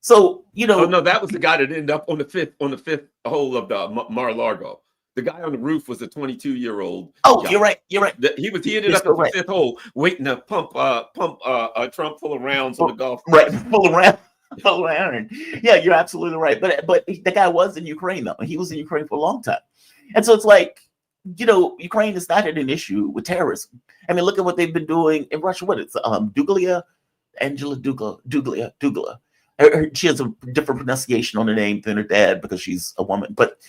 So, Oh, no, that was the guy that ended up on the fifth hole of the Mar-a-Lago. The guy on the roof was a 22-year-old. Oh, guy. you're right. You're right. He ended You're up still at the right. fifth hole waiting to pump Trump full of rounds on the golf Right, course. full around. Yeah, you're absolutely right. But the guy was in Ukraine though. He was in Ukraine for a long time, and so it's like, Ukraine is not an issue with terrorism. I mean, look at what they've been doing in Russia. What it's Angela Duglia. She has a different pronunciation on her name than her dad because she's a woman, but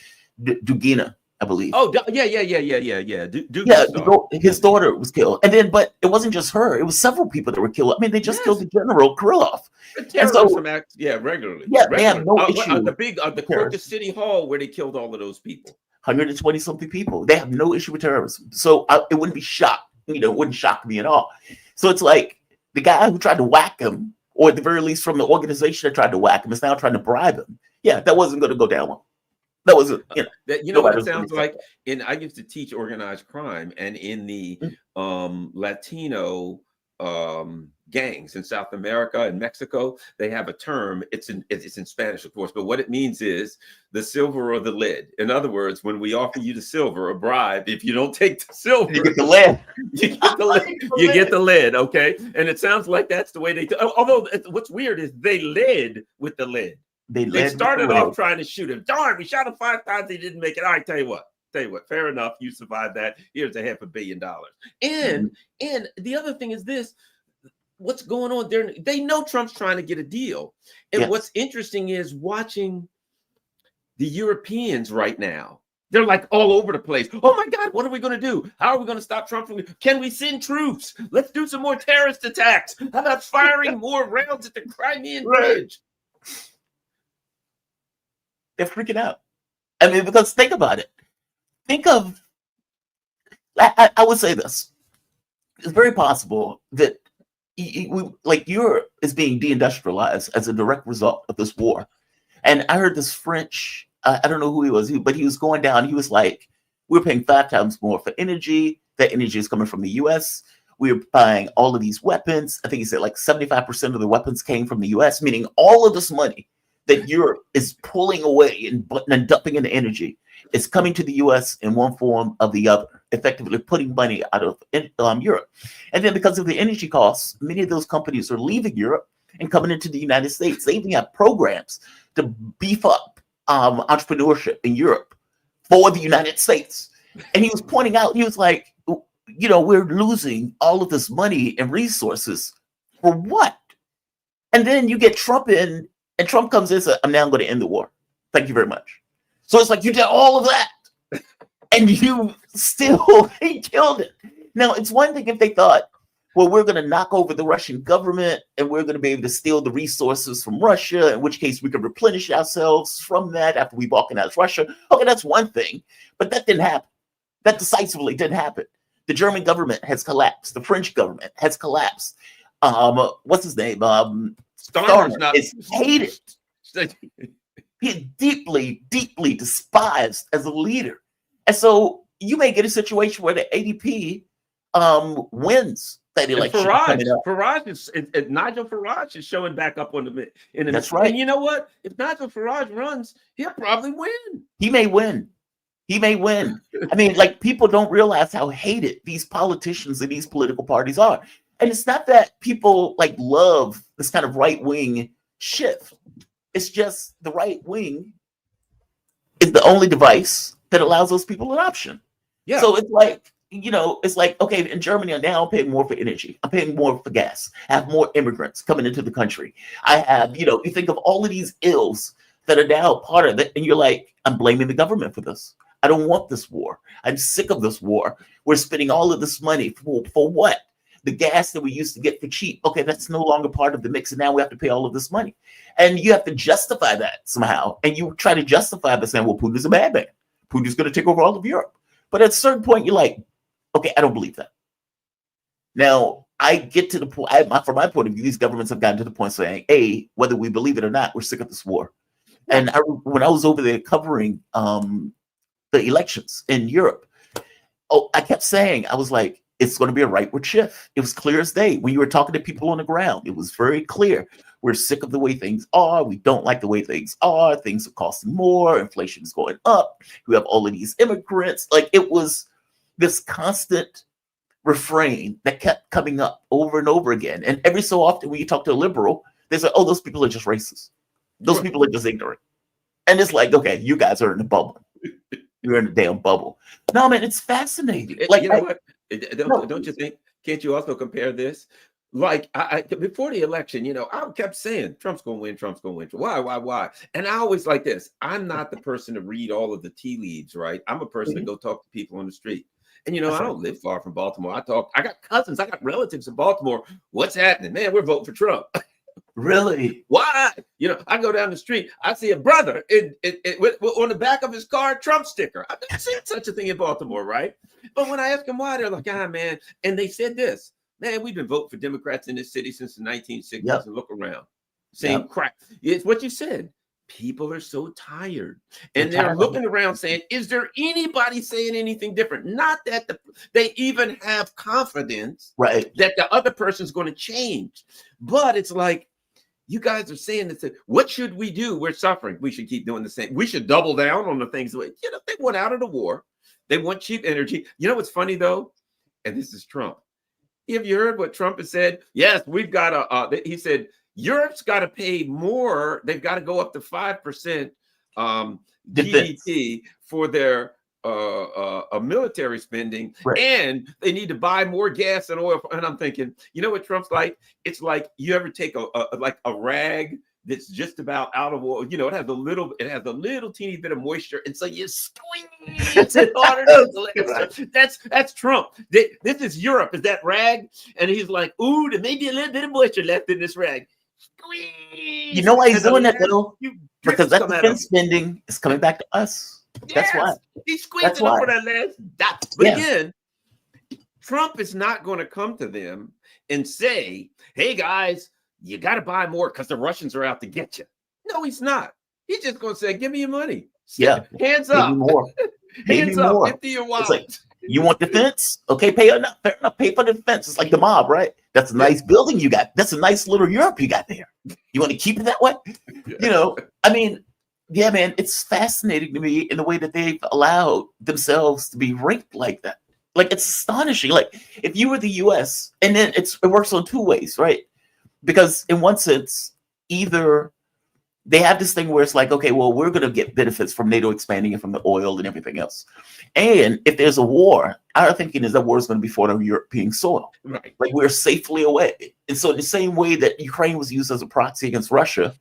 Dugina, I believe. Oh, yeah. His daughter was killed, but it wasn't just her; it was several people that were killed. I mean, they just killed the general Krylov. Terrorism act, regularly. Yeah, they have no issue. The Crocus City Hall where they killed all of those people. 120 something people. They have no issue with terrorism, so it wouldn't be shocked. It wouldn't shock me at all. So it's like the guy who tried to whack him, or at the very least from the organization that tried to whack him, is now trying to bribe him. Yeah, that wasn't going to go down well. That wasn't, what it sounds like. I used to teach organized crime, and in the Latino gangs in South America and Mexico, they have a term. It's in Spanish, of course, but what it means is the silver or the lead. In other words, when we offer you the silver, a bribe, if you don't take the silver, you get the lead. You get the lead. Okay, and it sounds like that's the way they. Although what's weird is they led with the lead. They started off trying to shoot him. Darn, we shot him 5 times. He didn't make it. All right, tell you what. Fair enough. You survived that. Here's $500 million. And the other thing is this: what's going on there? They know Trump's trying to get a deal. And what's interesting is watching the Europeans right now. They're like all over the place. Oh my God, what are we going to do? How are we going to stop Trump from? Can we send troops? Let's do some more terrorist attacks. How about firing more rounds at the Crimean Bridge? They're freaking out. I mean, because think about it. I would say this. It's very possible that Europe is being deindustrialized as a direct result of this war. And I heard this French, I don't know who he was, but he was going down. He was like, we're paying 5 times more for energy. That energy is coming from the US. We're buying all of these weapons. I think he said like 75% of the weapons came from the US, meaning all of this money that Europe is pulling away and dumping into energy is coming to the U.S. in one form or the other, effectively putting money out of Europe. And then because of the energy costs, many of those companies are leaving Europe and coming into the United States. They even have programs to beef up entrepreneurship in Europe for the United States. And he was pointing out, he was like, we're losing all of this money and resources for what? And then you get Trump in, and Trump comes in and says, I'm now going to end the war. Thank you very much. So it's like you did all of that, and you still he killed it. Now, it's one thing if they thought, well, we're going to knock over the Russian government, and we're going to be able to steal the resources from Russia, in which case we can replenish ourselves from that after we balkanize Russia. Okay, that's one thing, but that didn't happen. That decisively didn't happen. The German government has collapsed. The French government has collapsed. What's his name? Starmer is hated. He's deeply, deeply despised as a leader. And so you may get a situation where the ADP wins that election. Nigel Farage is showing back up on the in the That's right. And you know what? If Nigel Farage runs, he'll probably win. He may win. I mean, people don't realize how hated these politicians and these political parties are. And it's not that people love this kind of right-wing shift. It's just the right wing is the only device that allows those people an option. Yeah. So it's like, okay, in Germany, now I'm paying more for energy. I'm paying more for gas. I have more immigrants coming into the country. I have, you think of all of these ills that are now part of it. And you're like, I'm blaming the government for this. I don't want this war. I'm sick of this war. We're spending all of this money for what? The gas that we used to get for cheap. Okay, that's no longer part of the mix. And now we have to pay all of this money. And you have to justify that somehow. And you try to justify by saying, well, Putin's a bad man. Putin's going to take over all of Europe. But at a certain point, you're like, okay, I don't believe that. Now, I get to the point, from my point of view, these governments have gotten to the point saying, whether we believe it or not, we're sick of this war. And when I was over there covering the elections in Europe, I kept saying, I was like, it's going to be a rightward shift. It was clear as day. When you were talking to people on the ground, it was very clear. We're sick of the way things are. We don't like the way things are. Things are costing more. Inflation is going up. We have all of these immigrants. Like, it was this constant refrain that kept coming up over and over again. And every so often when you talk to a liberal, they say, oh, those people are just racist. Those people are just ignorant. And it's like, okay, you guys are in a bubble. You're in a damn bubble. No, man, it's fascinating. Like, you know what? Don't you think? Can't you also compare this? Like, I before the election, I kept saying Trump's going to win. Trump's going to win. Why? And I always like this. I'm not the person to read all of the tea leaves, right? I'm a person to go talk to people on the street. And I don't live far from Baltimore. I got cousins, I got relatives in Baltimore. What's happening? Man, we're voting for Trump. Really? Why? I go down the street, I see a brother on the back of his car, Trump sticker. I've never seen such a thing in Baltimore, right? But when I ask them why, they're like, man. And they said this, man, we've been voting for Democrats in this city since the 1960s. Yep. And look around. Same crap. It's what you said. People are so tired, and they're looking around saying, is there anybody saying anything different? Not that they even have confidence right that the other person's going to change. But it's like, you guys are saying that, what should we do? We're suffering. We should keep doing the same. We should double down on the things that, they want out of the war. They want cheap energy. You know what's funny though? And this is Trump. Have you heard what Trump has said? Yes, we've got he said, Europe's got to pay more. They've got to go up to 5% GDP for their military spending, right. And they need to buy more gas and oil. And I'm thinking, you know what Trump's like? It's like, you ever take a rag that's just about out of oil. It has a little teeny bit of moisture, and so you squeeze it harder. That's Trump. This is Europe. Is that rag? And he's like, ooh, there may be a little bit of moisture left in this rag. Squeeze. You know why he's doing that though? Because that defense spending is coming back to us. That's why he's squeezing up for that last dot. But again, Trump is not going to come to them and say, hey guys, you got to buy more because the Russians are out to get you. No, he's not. He's just going to say, give me your money. Hands up. More. Hands up. Empty your wallet. Like, you want defense? Okay, pay enough. Pay for the defense. It's like the mob, right? That's a nice building you got. That's a nice little Europe you got there. You want to keep it that way? I mean, yeah, man, it's fascinating to me in the way that they've allowed themselves to be ranked like that. Like, it's astonishing. Like, if you were the US, and then it works on two ways, right? Because in one sense, either they have this thing where it's like, okay, well, we're going to get benefits from NATO expanding and from the oil and everything else. And if there's a war, our thinking is that war is going to be fought on European soil. Right. Like, we're safely away. And so in the same way that Ukraine was used as a proxy against Russia,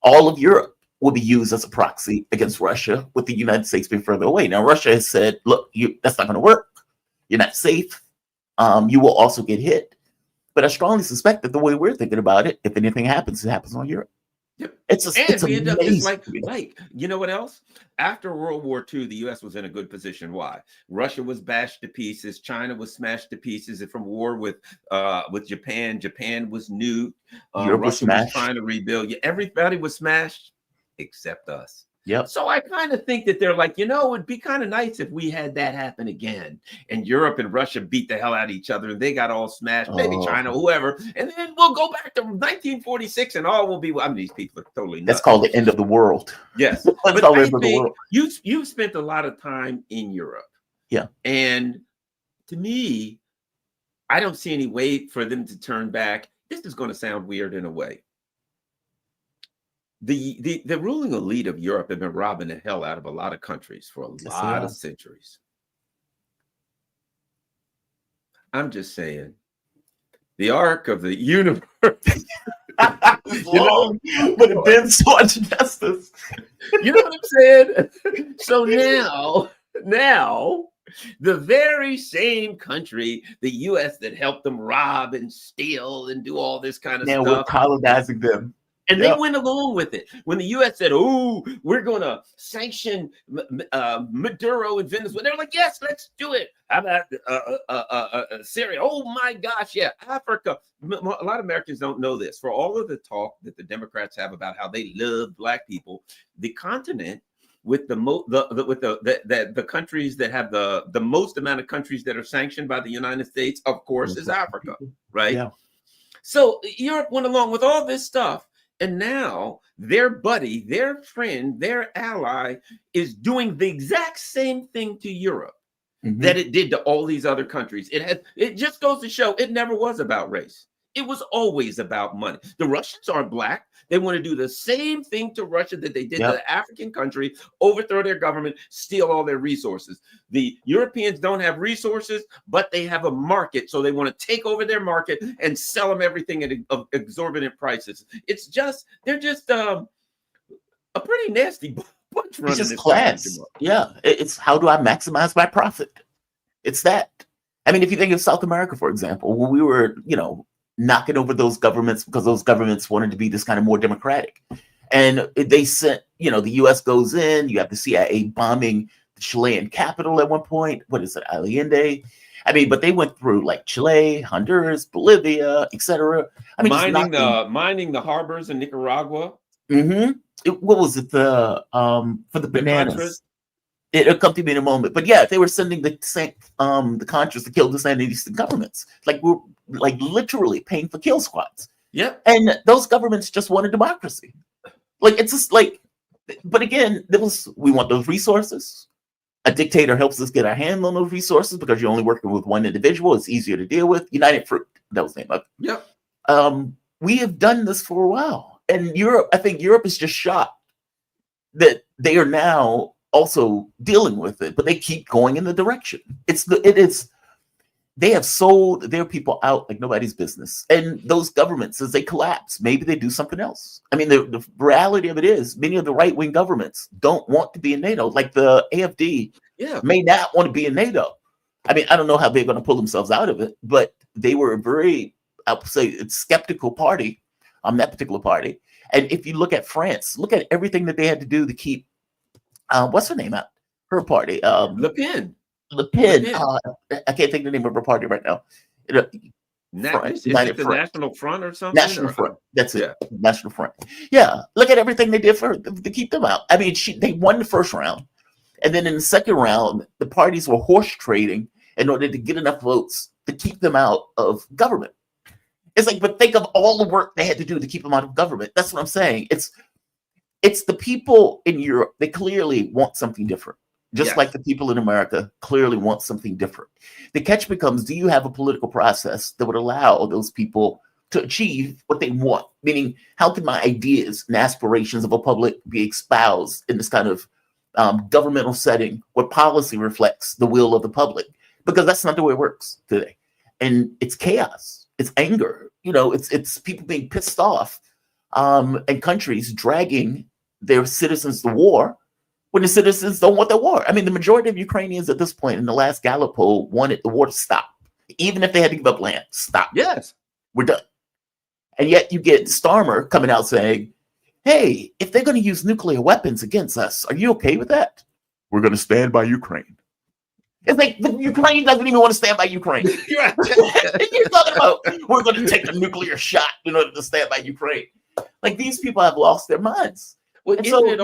all of Europe will be used as a proxy against Russia, with the United States being further away. Now, Russia has said, look, that's not going to work. You're not safe. You will also get hit. But I strongly suspect that the way we're thinking about it, if anything happens, it happens on Europe. Yep. It's amazing. Like, you know what else? After World War II, the U.S. was in a good position. Why? Russia was bashed to pieces. China was smashed to pieces. And from war with Japan, Japan was nuked. Russia was trying to rebuild. Everybody was smashed except us. Yep. So I kind of think that they're like, it'd be kind of nice if we had that happen again. And Europe and Russia beat the hell out of each other, and they got all smashed, maybe China, whoever. And then we'll go back to 1946 and all will be, these people are totally nuts. That's called the end of the world. Yes. But I think you've spent a lot of time in Europe. Yeah. And to me, I don't see any way for them to turn back. This is going to sound weird in a way. The ruling elite of Europe have been robbing the hell out of a lot of countries for a lot of centuries. I'm just saying, the arc of the universe, but it bends towards justice. You know what I'm saying? So now, the very same country, the U.S. that helped them rob and steal and do all this kind of stuff. Now we're colonizing them. And they went along with it. When the U.S. said, oh, we're going to sanction Maduro and Venezuela, they're like, yes, let's do it. How about Syria? Oh, my gosh, yeah. Africa. A lot of Americans don't know this. For all of the talk that the Democrats have about how they love Black people, the continent with the countries that have the most amount of countries that are sanctioned by the United States, of course, is Africa, right? Yeah. So Europe went along with all this stuff. And now their buddy, their friend, their ally is doing the exact same thing to Europe that it did to all these other countries. It just goes to show it never was about race. It was always about money. The Russians aren't black. They want to do the same thing to Russia that they did to the African country, overthrow their government, steal all their resources. The Europeans don't have resources, but they have a market. So they want to take over their market and sell them everything at exorbitant prices. They're just a pretty nasty bunch running It's just this class. country. Yeah. It's how do I maximize my profit? It's that. I mean, if you think of South America, for example, when we were, knocking over those governments because those governments wanted to be this kind of more democratic. And they sent, the US goes in, you have the CIA bombing the Chilean capital at one point. What is it, Allende? I mean, but they went through like Chile, Honduras, Bolivia, etc. I mean, mining the harbors in Nicaragua. What was it? For the bananas. It'll come to me in a moment. But yeah, they were sending the Contras to kill the Sandinista governments. Like we're like literally paying for kill squads. Yeah. And those governments just wanted democracy. Like it's just like, but again, we want those resources. A dictator helps us get our hand on those resources because you're only working with one individual. It's easier to deal with. United Fruit, that was the name of it. Yep. We have done this for a while. And I think Europe is just shocked that they are now also dealing with it, but they keep going in the direction. They have sold their people out like nobody's business. And those governments, as they collapse, maybe they do something else. I mean, the reality of it is many of the right-wing governments don't want to be in NATO. Like the AfD may not want to be in NATO. I mean, I don't know how they're going to pull themselves out of it, but they were a very, I would say, skeptical party on that particular party. And if you look at France, look at everything that they had to do to keep what's her name out? Her party. Le Pen. I can't think of the name of her party right now. Is it the National Front or something? National Front. That's it. Yeah. National Front. Yeah. Look at everything they did to keep them out. I mean, they won the first round. And then in the second round, the parties were horse trading in order to get enough votes to keep them out of government. It's like, but think of all the work they had to do to keep them out of government. That's what I'm saying. It's the people in Europe, they clearly want something different. Just like the people in America clearly want something different. The catch becomes, do you have a political process that would allow those people to achieve what they want? Meaning, how can my ideas and aspirations of a public be espoused in this kind of governmental setting where policy reflects the will of the public? Because that's not the way it works today. And it's chaos. It's anger. It's people being pissed off and countries dragging their citizens to war when the citizens don't want the war. I mean, the majority of Ukrainians at this point in the last Gallup poll wanted the war to stop. Even if they had to give up land, stop. Yes. We're done. And yet you get Starmer coming out saying, hey, if they're going to use nuclear weapons against us, are you okay with that? We're going to stand by Ukraine. It's like the Ukraine doesn't even want to stand by Ukraine. You're talking about we're going to take a nuclear shot in order to stand by Ukraine. Like these people have lost their minds. Well, isn't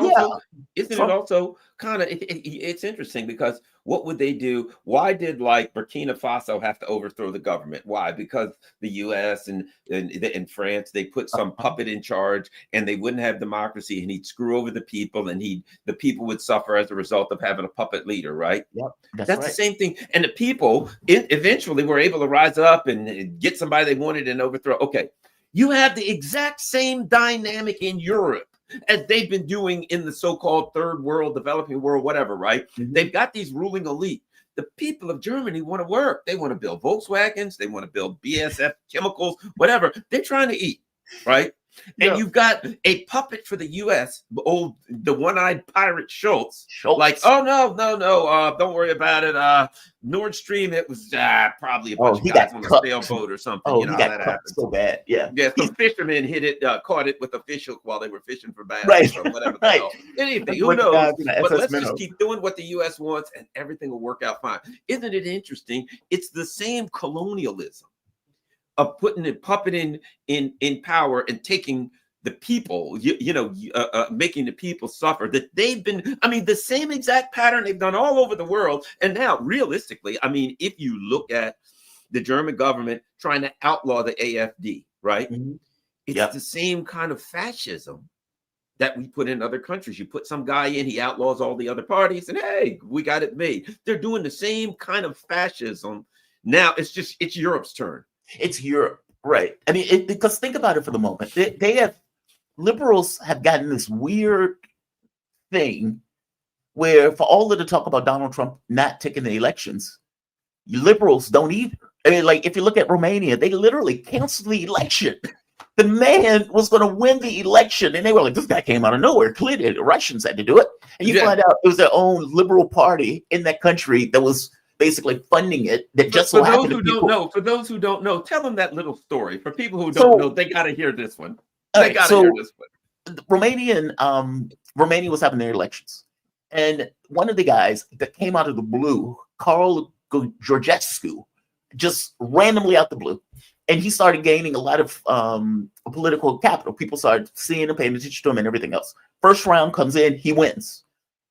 it also kind of, it's interesting because what would they do? Why did like Burkina Faso have to overthrow the government? Why? Because the US and France, they put some puppet in charge and they wouldn't have democracy and he'd screw over the people and the people would suffer as a result of having a puppet leader, right? Yep, that's right. The same thing. And the people eventually were able to rise up and get somebody they wanted and overthrow. Okay, you have the exact same dynamic in Europe as they've been doing in the so-called third world, developing world, whatever, right? Mm-hmm. They've got these ruling elite. The people of Germany want to work. They want to build Volkswagens. They want to build BASF chemicals, whatever. They're trying to eat, right? And you've got a puppet for the U.S., the one-eyed pirate Schultz. Like, oh, no, don't worry about it. Nord Stream, it was probably a bunch of guys on a sailboat or something. Oh, he got cut so bad, yeah. Yeah, some fishermen caught it with a fish hook while they were fishing for bass or whatever. Right. Anything, who knows? But let's just keep doing what the U.S. wants and everything will work out fine. Isn't it interesting? It's the same colonialism of putting a puppet in power and taking the people, making the people suffer, that they've been, I mean, the same exact pattern they've done all over the world. And now, realistically, I mean, if you look at the German government trying to outlaw the AfD, right? Mm-hmm. It's Yep. the same kind of fascism that we put in other countries. You put some guy in, he outlaws all the other parties, and hey, we got it made. They're doing the same kind of fascism. Now it's Europe's turn. It's Europe, right? I mean, because think about it for the moment. They have liberals have gotten this weird thing where, for all of the talk about Donald Trump not taking the elections, liberals don't either. I mean, like if you look at Romania, they literally canceled the election. The man was going to win the election, and they were like, "This guy came out of nowhere. Clearly, the Russians had to do it." And you find out it was their own liberal party in that country that was basically funding it. That just so happened. For those who don't know, tell them that little story. For people who don't know, they got to hear this one. They got to hear this one. Romania was having their elections, and one of the guys that came out of the blue, Carl Georgescu, just randomly out the blue, and he started gaining a lot of political capital. People started seeing him, paying attention to him, and everything else. First round comes in, he wins,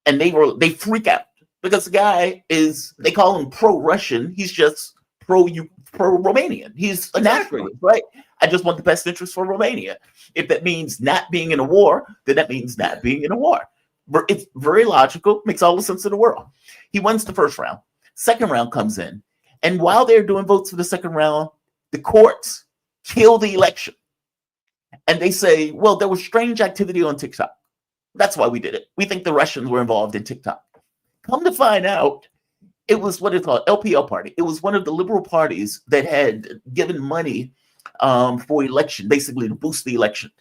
and they freak out because the guy is, they call him pro-Russian. He's just pro-Romanian. He's a nationalist, right? I just want the best interest for Romania. If that means not being in a war, then that means not being in a war. It's very logical, makes all the sense in the world. He wins the first round. Second round comes in, and while they're doing votes for the second round, the courts kill the election. And they say, well, there was strange activity on TikTok. That's why we did it. We think the Russians were involved in TikTok. Come to find out, it was what it's called, LPL party. It was one of the liberal parties that had given money for election, basically to boost the election.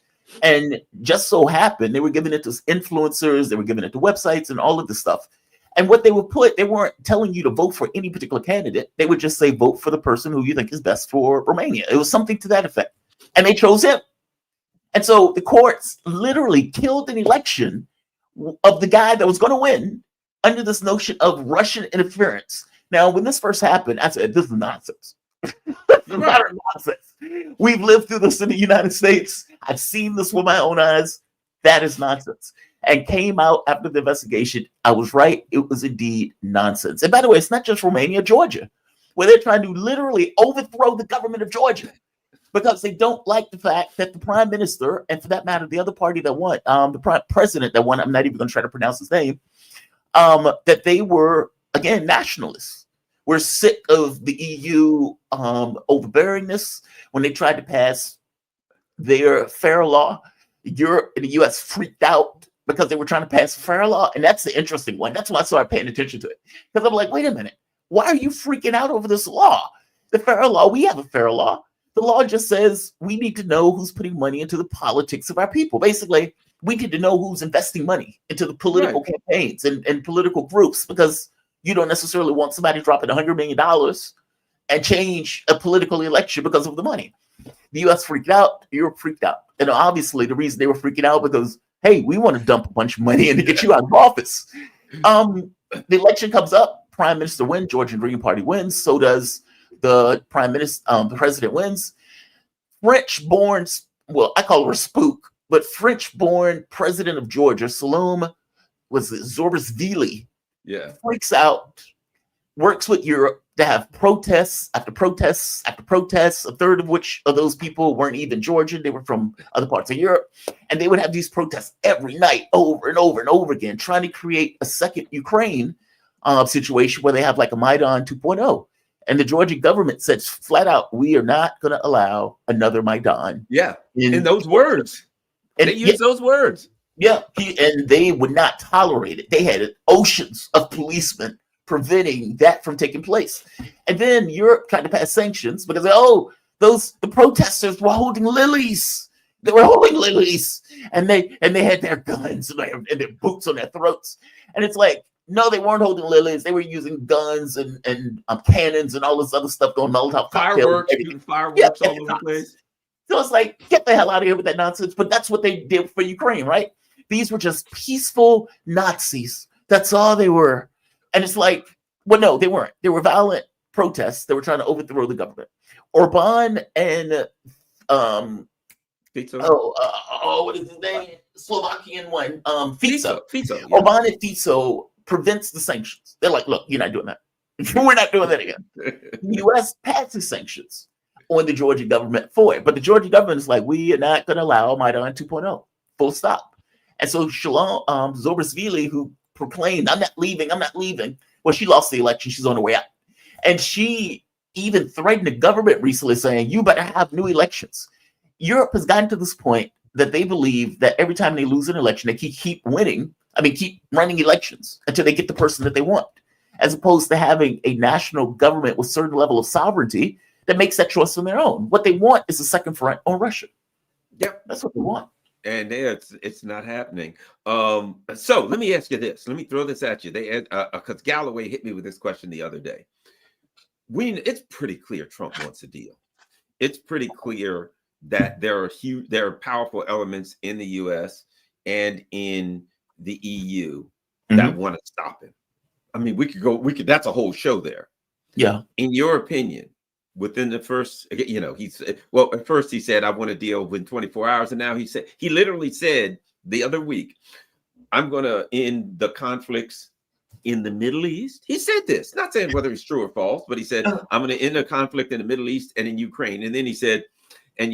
And just so happened, they were giving it to influencers, they were giving it to websites and all of this stuff. And what they would put, they weren't telling you to vote for any particular candidate. They would just say, vote for the person who you think is best for Romania. It was something to that effect. And they chose him. And so the courts literally killed an election of the guy that was going to win under this notion of Russian interference. Now, when this first happened, I said, this is nonsense. This is utter nonsense. We've lived through this in the United States. I've seen this with my own eyes. That is nonsense. And came out after the investigation. I was right. It was indeed nonsense. And by the way, it's not just Romania, Georgia, where they're trying to literally overthrow the government of Georgia because they don't like the fact that the prime minister, and for that matter, the other party that won, the president that won, I'm not even going to try to pronounce his name, that they were, again, nationalists. We're sick of the EU overbearingness. When they tried to pass their fair law, Europe and the US freaked out because they were trying to pass a fair law. And that's the interesting one. That's why I started paying attention to it. Because I'm like, wait a minute. Why are you freaking out over this law? The fair law, we have a fair law. The law just says we need to know who's putting money into the politics of our people. Basically, we need to know who's investing money into the political campaigns and political groups, because you don't necessarily want somebody dropping $100 million and change a political election because of the money. The US freaked out, Europe freaked out. And obviously the reason they were freaking out because, hey, we want to dump a bunch of money in to get you out of office. The election comes up, prime minister wins, Georgian Green Party wins, so does the prime minister, the president wins. French-born, well, I call her a spook, but French-born president of Georgia, Salome, was it Zorbasvili, freaks out, works with Europe to have protests after protests after protests, a third of which of those people weren't even Georgian. They were from other parts of Europe. And they would have these protests every night over and over and over again, trying to create a second Ukraine situation where they have like a Maidan 2.0. And the Georgian government says flat out, we are not going to allow another Maidan. Yeah, in those words. And they use those words. Yeah, and they would not tolerate it. They had oceans of policemen preventing that from taking place. And then Europe tried to pass sanctions because, the protesters were holding lilies. They were holding lilies, and they had their guns and their boots on their throats. And it's like, no, they weren't holding lilies. They were using guns and cannons and all this other stuff, going Molotov fireworks, fireworks all over the place. So it's like, get the hell out of here with that nonsense. But that's what they did for Ukraine, right? These were just peaceful Nazis. That's all they were. And it's like, well, no, they weren't. They were violent protests. They were trying to overthrow the government. Orban and what is his name? Slovakian one, Fico. Orban and Fico prevents the sanctions. They're like, look, you're not doing that. We're not doing that again. The U.S. passes sanctions. on the Georgian government for it. But the Georgian government is like, we are not going to allow Maidan 2.0, full stop. And so Shalom Zobrasvili, who proclaimed, I'm not leaving. Well, she lost the election. She's on her way out. And she even threatened the government recently saying, you better have new elections. Europe has gotten to this point that they believe that every time they lose an election, they keep winning. Keep running elections until they get the person that they want, as opposed to having a national government with certain level of sovereignty that makes that choice on their own. What they want is a second front on Russia. Yep. That's what they want. And it's not happening. So let me ask you this. Let me throw this at you. Because Galloway hit me with this question the other day. It's pretty clear Trump wants a deal. It's pretty clear that there are powerful elements in the U.S. and in the EU that want to stop him. That's a whole show there. Yeah. In your opinion, within the first, at first he said, I want to deal within 24 hours. And now he literally said the other week, I'm going to end the conflicts in the Middle East. He said this, not saying whether it's true or false, but he said, I'm going to end the conflict in the Middle East and in Ukraine. And then he said, and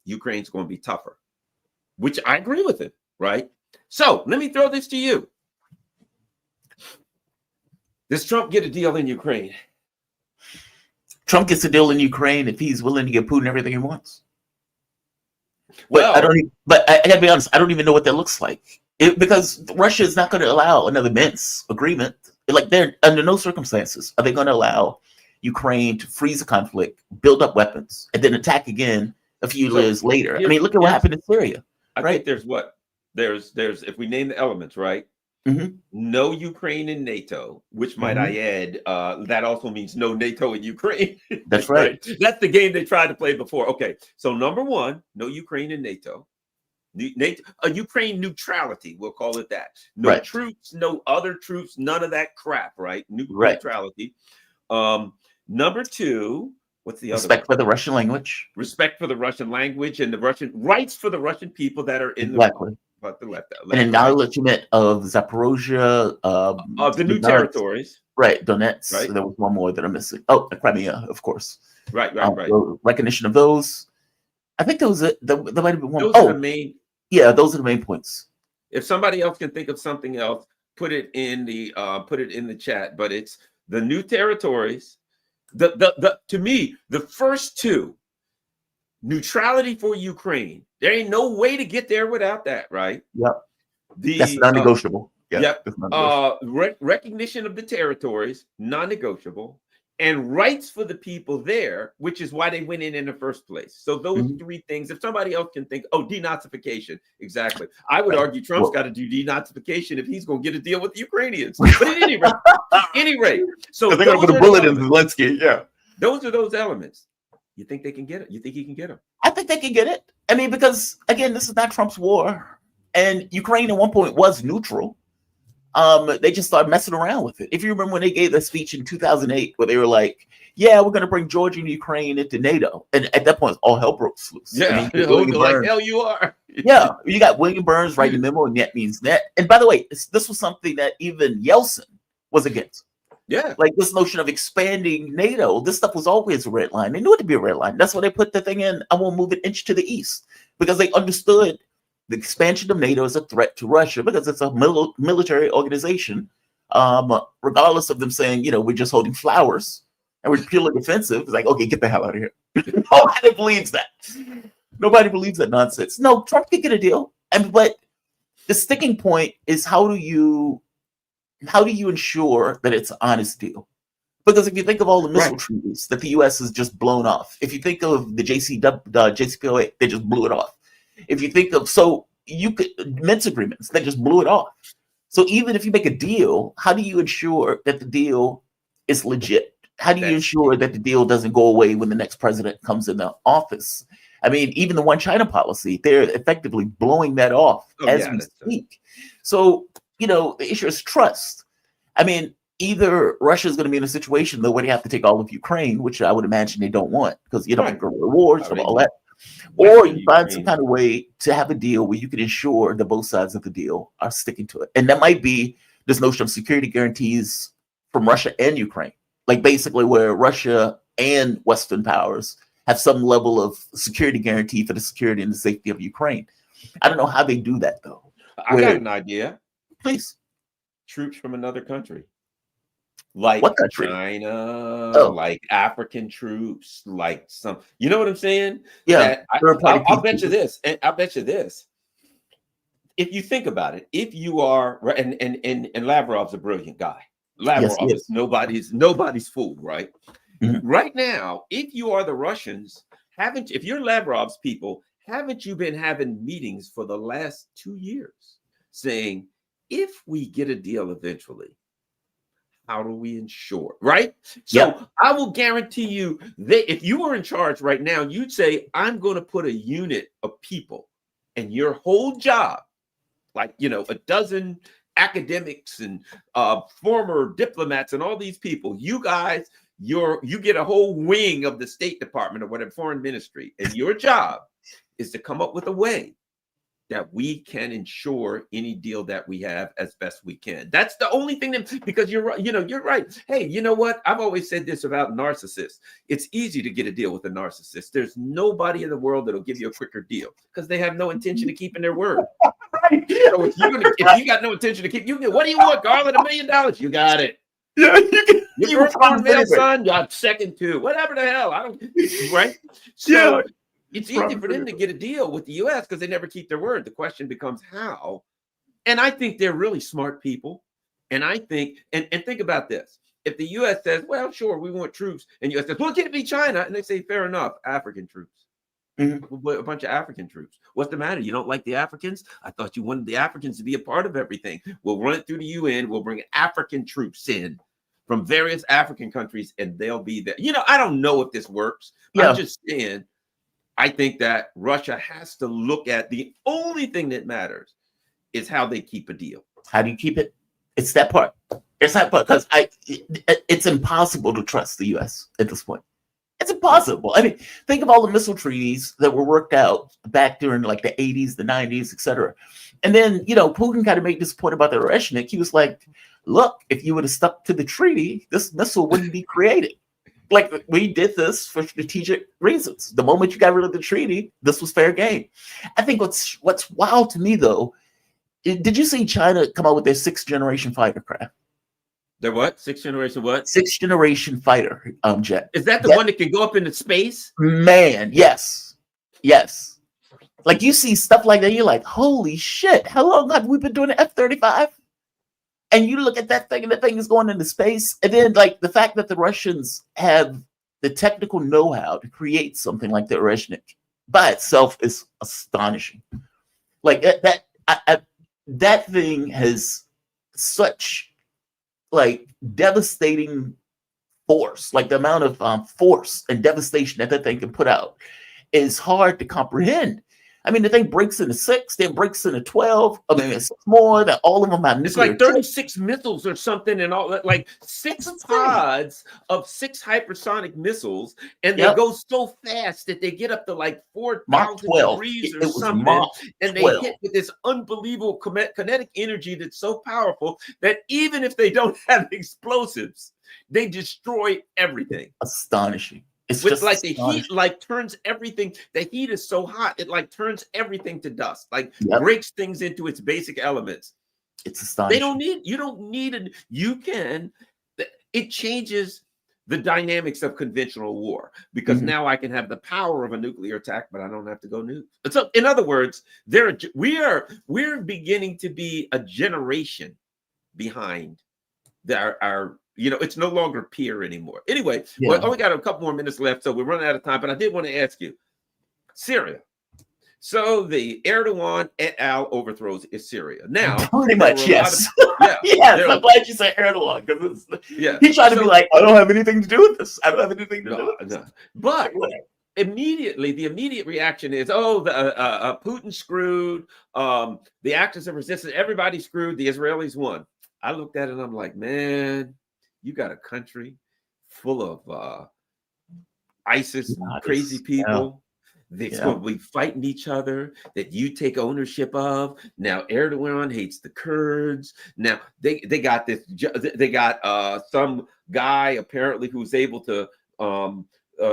Ukraine's going to be tougher, which I agree with him, right? So let me throw this to you. Does Trump get a deal in Ukraine? Trump gets a deal in Ukraine if he's willing to give Putin everything he wants. Well, But I gotta be honest, I don't even know what that looks like. Because Russia is not going to allow another Minsk agreement. They're under no circumstances are they going to allow Ukraine to freeze the conflict, build up weapons, and then attack again a few years later. Look at what happened in Syria. I think there's if we name the elements, right? Mm-hmm. No Ukraine in NATO, which might I add, that also means no NATO in Ukraine. That's right. That's the game they tried to play before. Okay, so number one, no Ukraine in NATO. Ukraine neutrality, we'll call it that. No troops, no other troops, none of that crap, right? Neutrality. Number two, what's the other? Respect for the Russian language. Respect for the Russian language and the Russian rights for the Russian people that are in the left. An acknowledgement of Zaporozhia, of the new territories. Right, Donetsk. Right. So there was one more that I'm missing. Oh, Crimea, of course. Right. Recognition of those. I think there might have been one. Those are the main. Yeah, those are the main points. If somebody else can think of something else, put it in the chat. But it's the new territories. To me, the first two, neutrality for Ukraine. There ain't no way to get there without that, right? Yep. That's non-negotiable. Yep. Recognition of the territories, non-negotiable. And rights for the people there, which is why they went in the first place. So those three things, if somebody else can think, denazification, exactly. I would argue Trump's got to do denazification if he's going to get a deal with the Ukrainians. But at any rate, so they're going to put a bullet in Zelensky. Yeah, those are those elements. You think they can get it? You think he can get them? I think they can get it. Because again, this is not Trump's war, and Ukraine at one point was neutral. They just started messing around with it. If you remember when they gave the speech in 2008, where they were like, "Yeah, we're going to bring Georgia and Ukraine into NATO," and at that point, all hell broke loose. Yeah, like hell you are. Yeah, you got William Burns writing a memo, and net means net. And by the way, this was something that even Yeltsin was against. Yeah, this notion of expanding NATO, this stuff was always a red line. They knew it to be a red line. That's why they put the thing in. I won't move an inch to the east, because they understood the expansion of NATO is a threat to Russia because it's a military organization, regardless of them saying, we're just holding flowers and we're purely defensive. It's like, okay, get the hell out of here. Nobody believes that. Nobody believes that nonsense. No, Trump can get a deal. But the sticking point is how do you ensure that it's an honest deal? Because if you think of all the missile treaties that the U.S. has just blown off, if you think of the JCPOA, they just blew it off. If you think of Minsk agreements, they just blew it off. So even if you make a deal, how do you ensure that the deal is legit? How do you ensure that the deal doesn't go away when the next president comes in the office? Even the one China policy, they're effectively blowing that off as we speak. So, the issue is trust. Either Russia is going to be in a situation though where they have to take all of Ukraine, which I would imagine they don't want because you don't want guerrilla wars and all that. Or you find some kind of way to have a deal where you can ensure that both sides of the deal are sticking to it. And that might be this notion of security guarantees from Russia and Ukraine, basically where Russia and Western powers have some level of security guarantee for the security and the safety of Ukraine. I don't know how they do that though. I got an idea. Please. Troops from another country. Like What country? China, Oh. like African troops, like some, you know what I'm saying? Yeah. That I'll bet you peacekeepers. this, and I'll bet you this. If you think about it, if you are, and Lavrov's a brilliant guy. Lavrov Yes, is nobody's fool, right? Mhm. Right now, if you are the Russians, if you're Lavrov's people, haven't you been having meetings for the last 2 years saying, if we get a deal eventually, how do we ensure, right? So Yep. I will guarantee you that if you were in charge right now, you'd say, I'm going to put a unit of people, and your whole job, like, a dozen academics and former diplomats and all these people, you guys, you get a whole wing of the State Department or whatever, foreign ministry, and your job is to come up with a way that we can ensure any deal that we have as best we can. That's the only thing because you're right, you're right. Hey, you know what? I've always said this about narcissists. It's easy to get a deal with a narcissist. There's nobody in the world that'll give you a quicker deal because they have no intention of keeping their word. Right. So if you got no intention to keep, what do you want, Garland? $1 million? You got it. Yeah, you Your firstborn male anyway. son, got second too. Whatever the hell. I don't, right? So Yeah. it's easy for them to get a deal with the US because they never keep their word. The question becomes how. And I think they're really smart people. And I think, and think about this. If the US says, well, sure, we want troops, and US says, well, can it be China? And they say, fair enough, African troops. A bunch of African troops. What's the matter? You don't like the Africans? I thought you wanted the Africans to be a part of everything. We'll run it through the UN. We'll bring African troops in from various African countries, and they'll be there. I don't know if this works. Yeah. I'm just saying, I think that Russia has to look at the only thing that matters is how they keep a deal. How do you keep it? It's that part. It's that part because it's impossible to trust the U.S. at this point. It's impossible. I mean, think of all the missile treaties that were worked out back during like the 80s, the 90s, etc. And then, Putin kind of made this point about the Oreshnik. He was like, look, if you would have stuck to the treaty, this missile wouldn't be created. Like, we did this for strategic reasons. The moment you got rid of the treaty, this was fair game. I think what's wild to me, though, did you see China come out with their 6th generation fighter craft? Their what? 6th generation what? 6th generation fighter jet. Is that the one that can go up into space? Man, yes. Yes. Like, you see stuff like that, you're like, holy shit, how long have we been doing the F-35? And you look at that thing, and the thing is going into space. And then, like, the fact that the Russians have the technical know-how to create something like the Oreshnik by itself is astonishing. Like, that thing has such, like, devastating force. Like, the amount of force and devastation that thing can put out is hard to comprehend. I mean, the thing breaks into 6, then breaks into 12. I mean, it's more that all of them have It's nuclear. like 36 missiles or something, and all that, like 6 pods of 6 hypersonic missiles, and they go so fast that they get up to like 4,000 degrees or something, and they hit with this unbelievable kinetic energy that's so powerful that even if they don't have explosives, they destroy everything. Astonishing. It's with just like the heat, like turns everything. The heat is so hot, it like turns everything to dust, like breaks things into its basic elements. It's astonishing. You don't need it. You can, it changes the dynamics of conventional war because now I can have the power of a nuclear attack, but I don't have to go nuke. So in other words, we're beginning to be a generation behind our it's no longer peer anymore. Anyway, we only got a couple more minutes left, so we're running out of time. But I did want to ask you, Syria. So the Erdogan et al. Overthrows is Syria. Now, pretty much, yes. I'm glad you said Erdogan because he tried to be like, I don't have anything to do with this. I don't have anything to do with this. But immediately, the immediate reaction is, Putin screwed. The actors of resistance, everybody screwed. The Israelis won. I looked at it and I'm like, man, you got a country full of ISIS crazy people that's going to be fighting each other that you take ownership of. Now Erdogan hates the Kurds. Now they got this. They got some guy apparently who's able to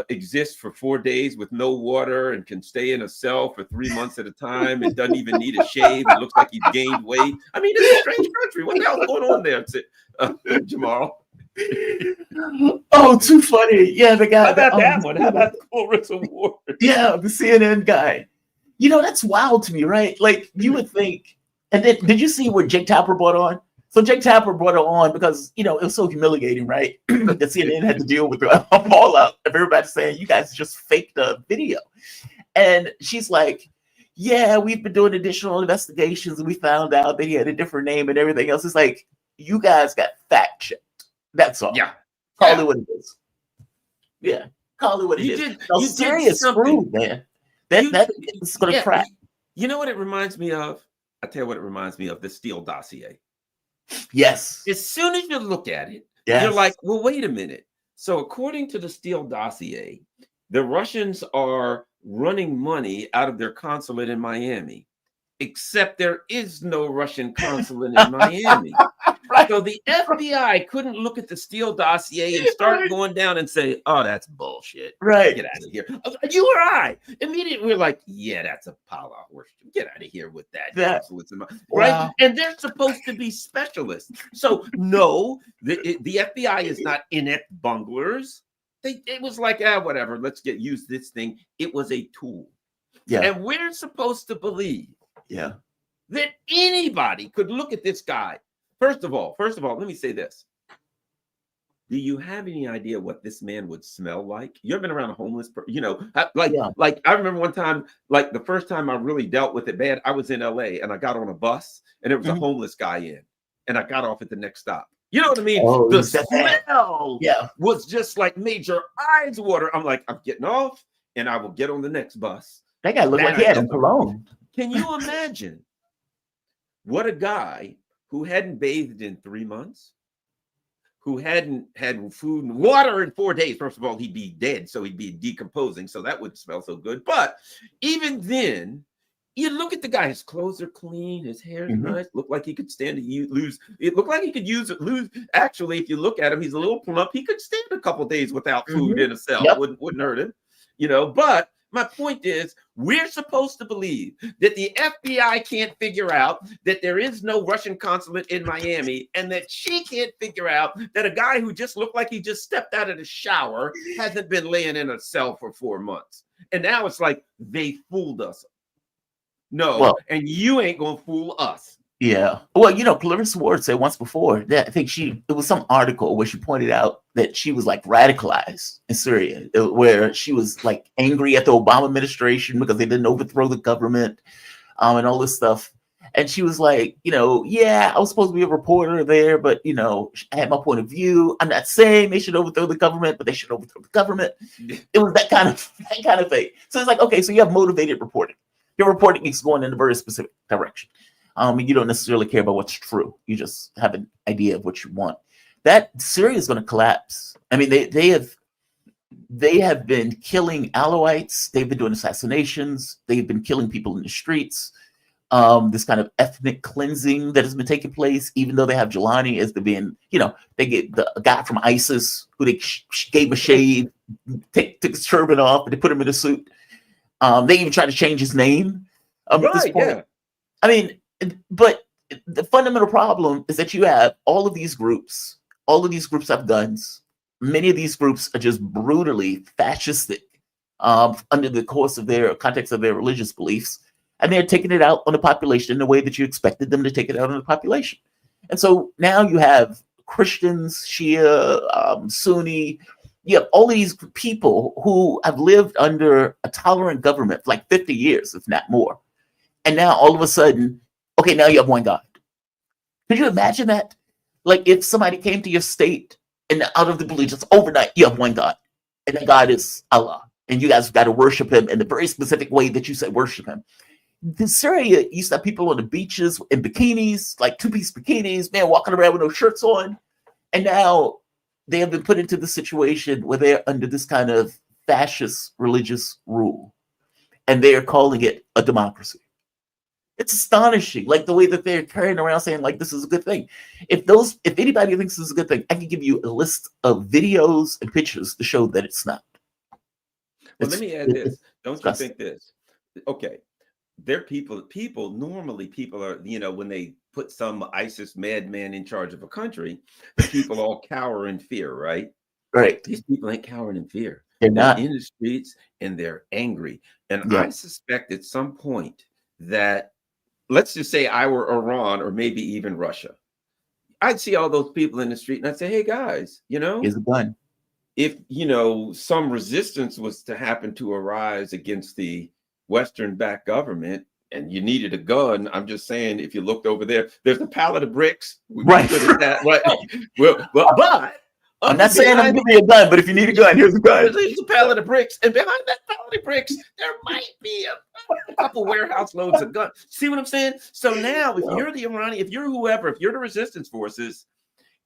exists for 4 days with no water and can stay in a cell for 3 months at a time and doesn't even need a shave. It looks like he's gained weight. I mean, it's a strange country. What the hell's going on there, Jamarl? Oh, too funny. Yeah, the guy. How about that one? How about the Pulitzer Award? Yeah, the CNN guy. You know, that's wild to me, right? Like, you would think. And then, did you see what Jake Tapper brought on? So Jake Tapper brought her on because, you know, it was so humiliating, right? That CNN had to deal with the fallout of everybody saying, you guys just faked the video. And she's like, yeah, we've been doing additional investigations and we found out that he had a different name and everything else. It's like, you guys got fact checked. That's all. Yeah. Call it what it is. Yeah. Call it what it You is. did- No, you did serious something. screw, man. It's going to crack. You know what it reminds me of? I tell you what it reminds me of, the Steele dossier. Yes. As soon as you look at it, Yes. you're like, well, wait a minute. So according to the Steele dossier, the Russians are running money out of their consulate in Miami, except there is no Russian consulate in Miami. Right. So the FBI couldn't look at the Steele dossier and start going down and say, oh, that's bullshit. Right. Get out of here. You or I. Immediately we're like, yeah, that's a Apollo worship. Get out of here with that. Consulates in right? Wow. And they're supposed to be specialists. So no, the FBI is not inept bunglers. It was like, whatever, let's use this thing. It was a tool. Yeah. And we're supposed to believe Yeah. that anybody could look at this guy. First of all, let me say this. Do you have any idea what this man would smell like? You ever been around a homeless person? You know, like I remember one time, like the first time I really dealt with it bad, I was in LA and I got on a bus and there was a homeless guy in and I got off at the next stop. You know what I mean? Oh, the smell yeah. was just like made your eyes water. I'm like, I'm getting off and I will get on the next bus. That guy looked like he had a cologne. Can you imagine what a guy who hadn't bathed in 3 months, who hadn't had food and water in 4 days? First of all, he'd be dead, so he'd be decomposing, so that wouldn't smell so good. But even then, you look at the guy, his clothes are clean, his hair is nice, look like he could stand to lose. It looked like he could lose. Actually, if you look at him, he's a little plump. He could stand a couple days without food in a cell. Yep. Wouldn't hurt him, you know. But my point is, we're supposed to believe that the FBI can't figure out that there is no Russian consulate in Miami and that she can't figure out that a guy who just looked like he just stepped out of the shower hasn't been laying in a cell for 4 months. And now it's like they fooled us. No, Well, and you ain't gonna fool us. Yeah. Well, you know, Clarissa Ward said once before that I think it was some article where she pointed out that she was like radicalized in Syria, where she was like angry at the Obama administration because they didn't overthrow the government and all this stuff. And she was like, you know, yeah, I was supposed to be a reporter there, but, you know, I had my point of view. I'm not saying they should overthrow the government, but they should overthrow the government. It was that kind of thing. So it's like, okay, so you have motivated reporting. Your reporting is going in a very specific direction. You don't necessarily care about what's true. You just have an idea of what you want. That Syria is going to collapse. I mean, they have been killing Alawites. They've been doing assassinations. They've been killing people in the streets. This kind of ethnic cleansing that has been taking place, even though they have Jelani as the being, you know, they get a guy from ISIS who they gave a shave, took his turban off, and they put him in a suit. They even tried to change his name. At this point. Yeah. I mean, but the fundamental problem is that you have all of these groups. All of these groups have guns. Many of these groups are just brutally fascistic under the context of their religious beliefs. And they're taking it out on the population in the way that you expected them to take it out on the population. And so now you have Christians, Shia, Sunni. You have all these people who have lived under a tolerant government for like 50 years, if not more. And now all of a sudden, okay, now you have one God. Could you imagine that? Like if somebody came to your state and out of the blue, just overnight, you have one God. And that God is Allah. And you guys got to worship him in the very specific way that you said worship him. In Syria used to have people on the beaches in bikinis, like two-piece bikinis, man, walking around with no shirts on. And now they have been put into the situation where they're under this kind of fascist religious rule. And they are calling it a democracy. It's astonishing, like the way that they're carrying around saying like this is a good thing. If anybody thinks this is a good thing, I can give you a list of videos and pictures to show that it's not. Well, let me add this. Don't you disgusting. think this? Okay, they're normally people are, when they put some ISIS madman in charge of a country, the people all cower in fear, right? Right. These people ain't cowering in fear. They're They're not. in the streets and they're angry. And Yeah. I suspect at some point that, let's just say I were Iran or maybe even Russia, I'd see all those people in the street and I'd say, hey guys, Here's a gun. if some resistance was to happen to arise against the Western backed government and you needed a gun, I'm just saying, if you looked over there, there's a pallet of bricks. We'd be Right. good at that, right? But I'm not saying I'm giving you a gun, but if you need a gun, here's a gun. there's a pallet of bricks, and behind that pallet of bricks, there might be a couple warehouse loads of guns. See what I'm saying? So now, if you're the Iranian, if you're whoever, if you're the resistance forces,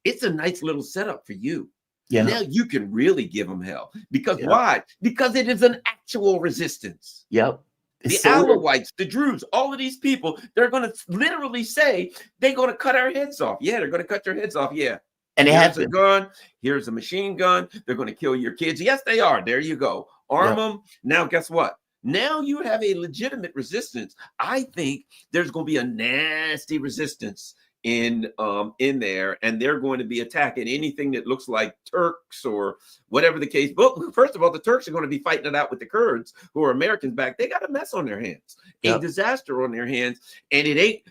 it's a nice little setup for you. Yeah. Now you can really give them hell. Because Yeah. why? Because it is an actual resistance. Yep. The It's so weird. Alawites, the Druze, all of these people, they're going to literally say, they're going to cut our heads off. Yeah, they're going to cut your heads off. Yeah. And they have Here's a to. gun. Here's a machine gun. They're going to kill your kids. Yes, they are. There you go. Arm them. Now, guess what? Now you have a legitimate resistance. I think there's going to be a nasty resistance in there, and they're going to be attacking anything that looks like Turks or whatever the case. But first of all, the Turks are going to be fighting it out with the Kurds, who are Americans back. They got a mess on their hands, a disaster on their hands, and it ain't.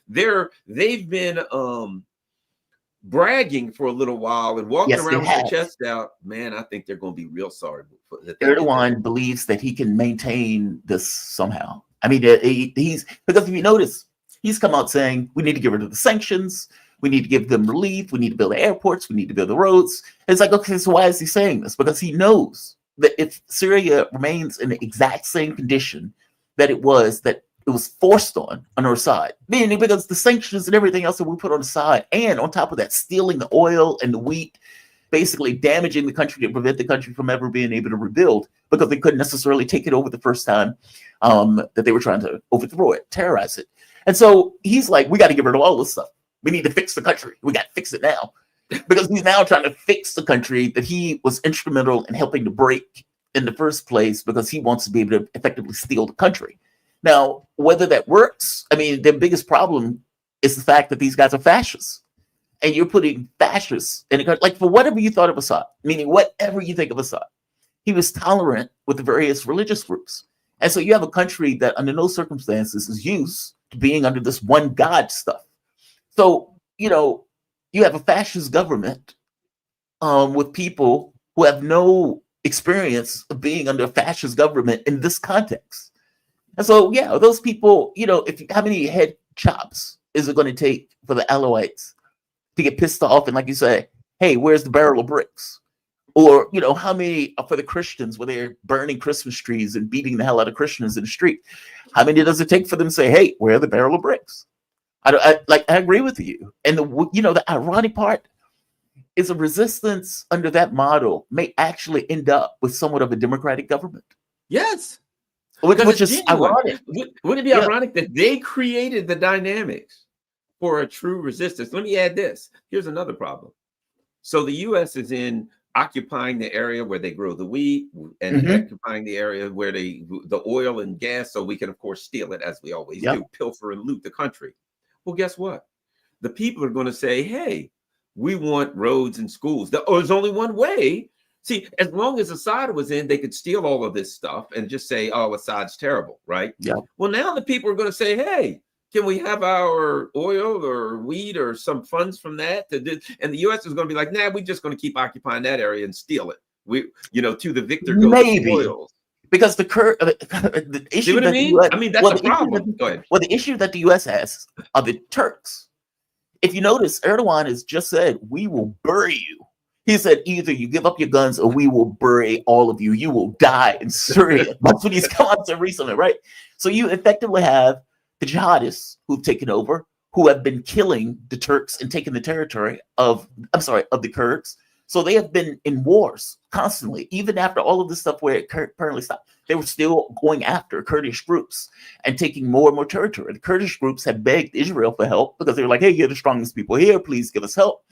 They've been bragging for a little while and walking around with their chest out. Man, I think they're going to be real sorry. Erdogan believes that he can maintain this somehow. I mean, he's, because if you notice, he's come out saying we need to get rid of the sanctions, we need to give them relief, we need to build the airports, we need to build the roads. It's like, okay, so why is he saying this? Because he knows that if Syria remains in the exact same condition that it was forced on our side, meaning because the sanctions and everything else that we put on the side, and on top of that, stealing the oil and the wheat, basically damaging the country to prevent the country from ever being able to rebuild, because they couldn't necessarily take it over the first time that they were trying to overthrow it, terrorize it. And so he's like, we got to get rid of all this stuff. We need to fix the country. We got to fix it now. Because he's now trying to fix the country that he was instrumental in helping to break in the first place, because he wants to be able to effectively steal the country. Now, whether that works, I mean, the biggest problem is the fact that these guys are fascists. And you're putting fascists in a country, like, for whatever you thought of Assad, meaning whatever you think of Assad, he was tolerant with the various religious groups. And so you have a country that under no circumstances is used to being under this one God stuff. So, you have a fascist government with people who have no experience of being under a fascist government in this context. And so, yeah, those people, how many head chops is it going to take for the Alawites to get pissed off and, like you say, hey, where's the barrel of bricks? Or, how many for the Christians where they're burning Christmas trees and beating the hell out of Christians in the street? How many does it take for them to say, hey, where are the barrel of bricks? I agree with you. And the ironic part is a resistance under that model may actually end up with somewhat of a democratic government. Yes. Which is ironic. Wouldn't it be ironic that they created the dynamics for a true resistance? Let me add this. Here's another problem. So the U.S. is occupying the area where they grow the wheat, and occupying the area where the oil and gas, so we can, of course, steal it, as we always do, pilfer and loot the country. Well, guess what? The people are going to say, hey, we want roads and schools. There's only one way. See, as long as Assad was in, they could steal all of this stuff and just say, oh, Assad's terrible, right? Yeah. Well, now the people are going to say, hey, can we have our oil or wheat or some funds from that? And the U.S. is going to be like, nah, we're just going to keep occupying that area and steal it. To the victor goes the spoils. Because the issue, see what I mean? That's the problem. Go ahead. Well, the issue that the U.S. has are the Turks. If you notice, Erdogan has just said, we will bury you. He said, either you give up your guns or we will bury all of you. You will die in Syria. That's what he's come out to recently, right? So you effectively have the jihadists who've taken over, who have been killing the Turks and taking the territory of the Kurds. So they have been in wars constantly, even after all of this stuff where it currently stopped. They were still going after Kurdish groups and taking more and more territory. The Kurdish groups had begged Israel for help because they were like, hey, you're the strongest people here. Please give us help.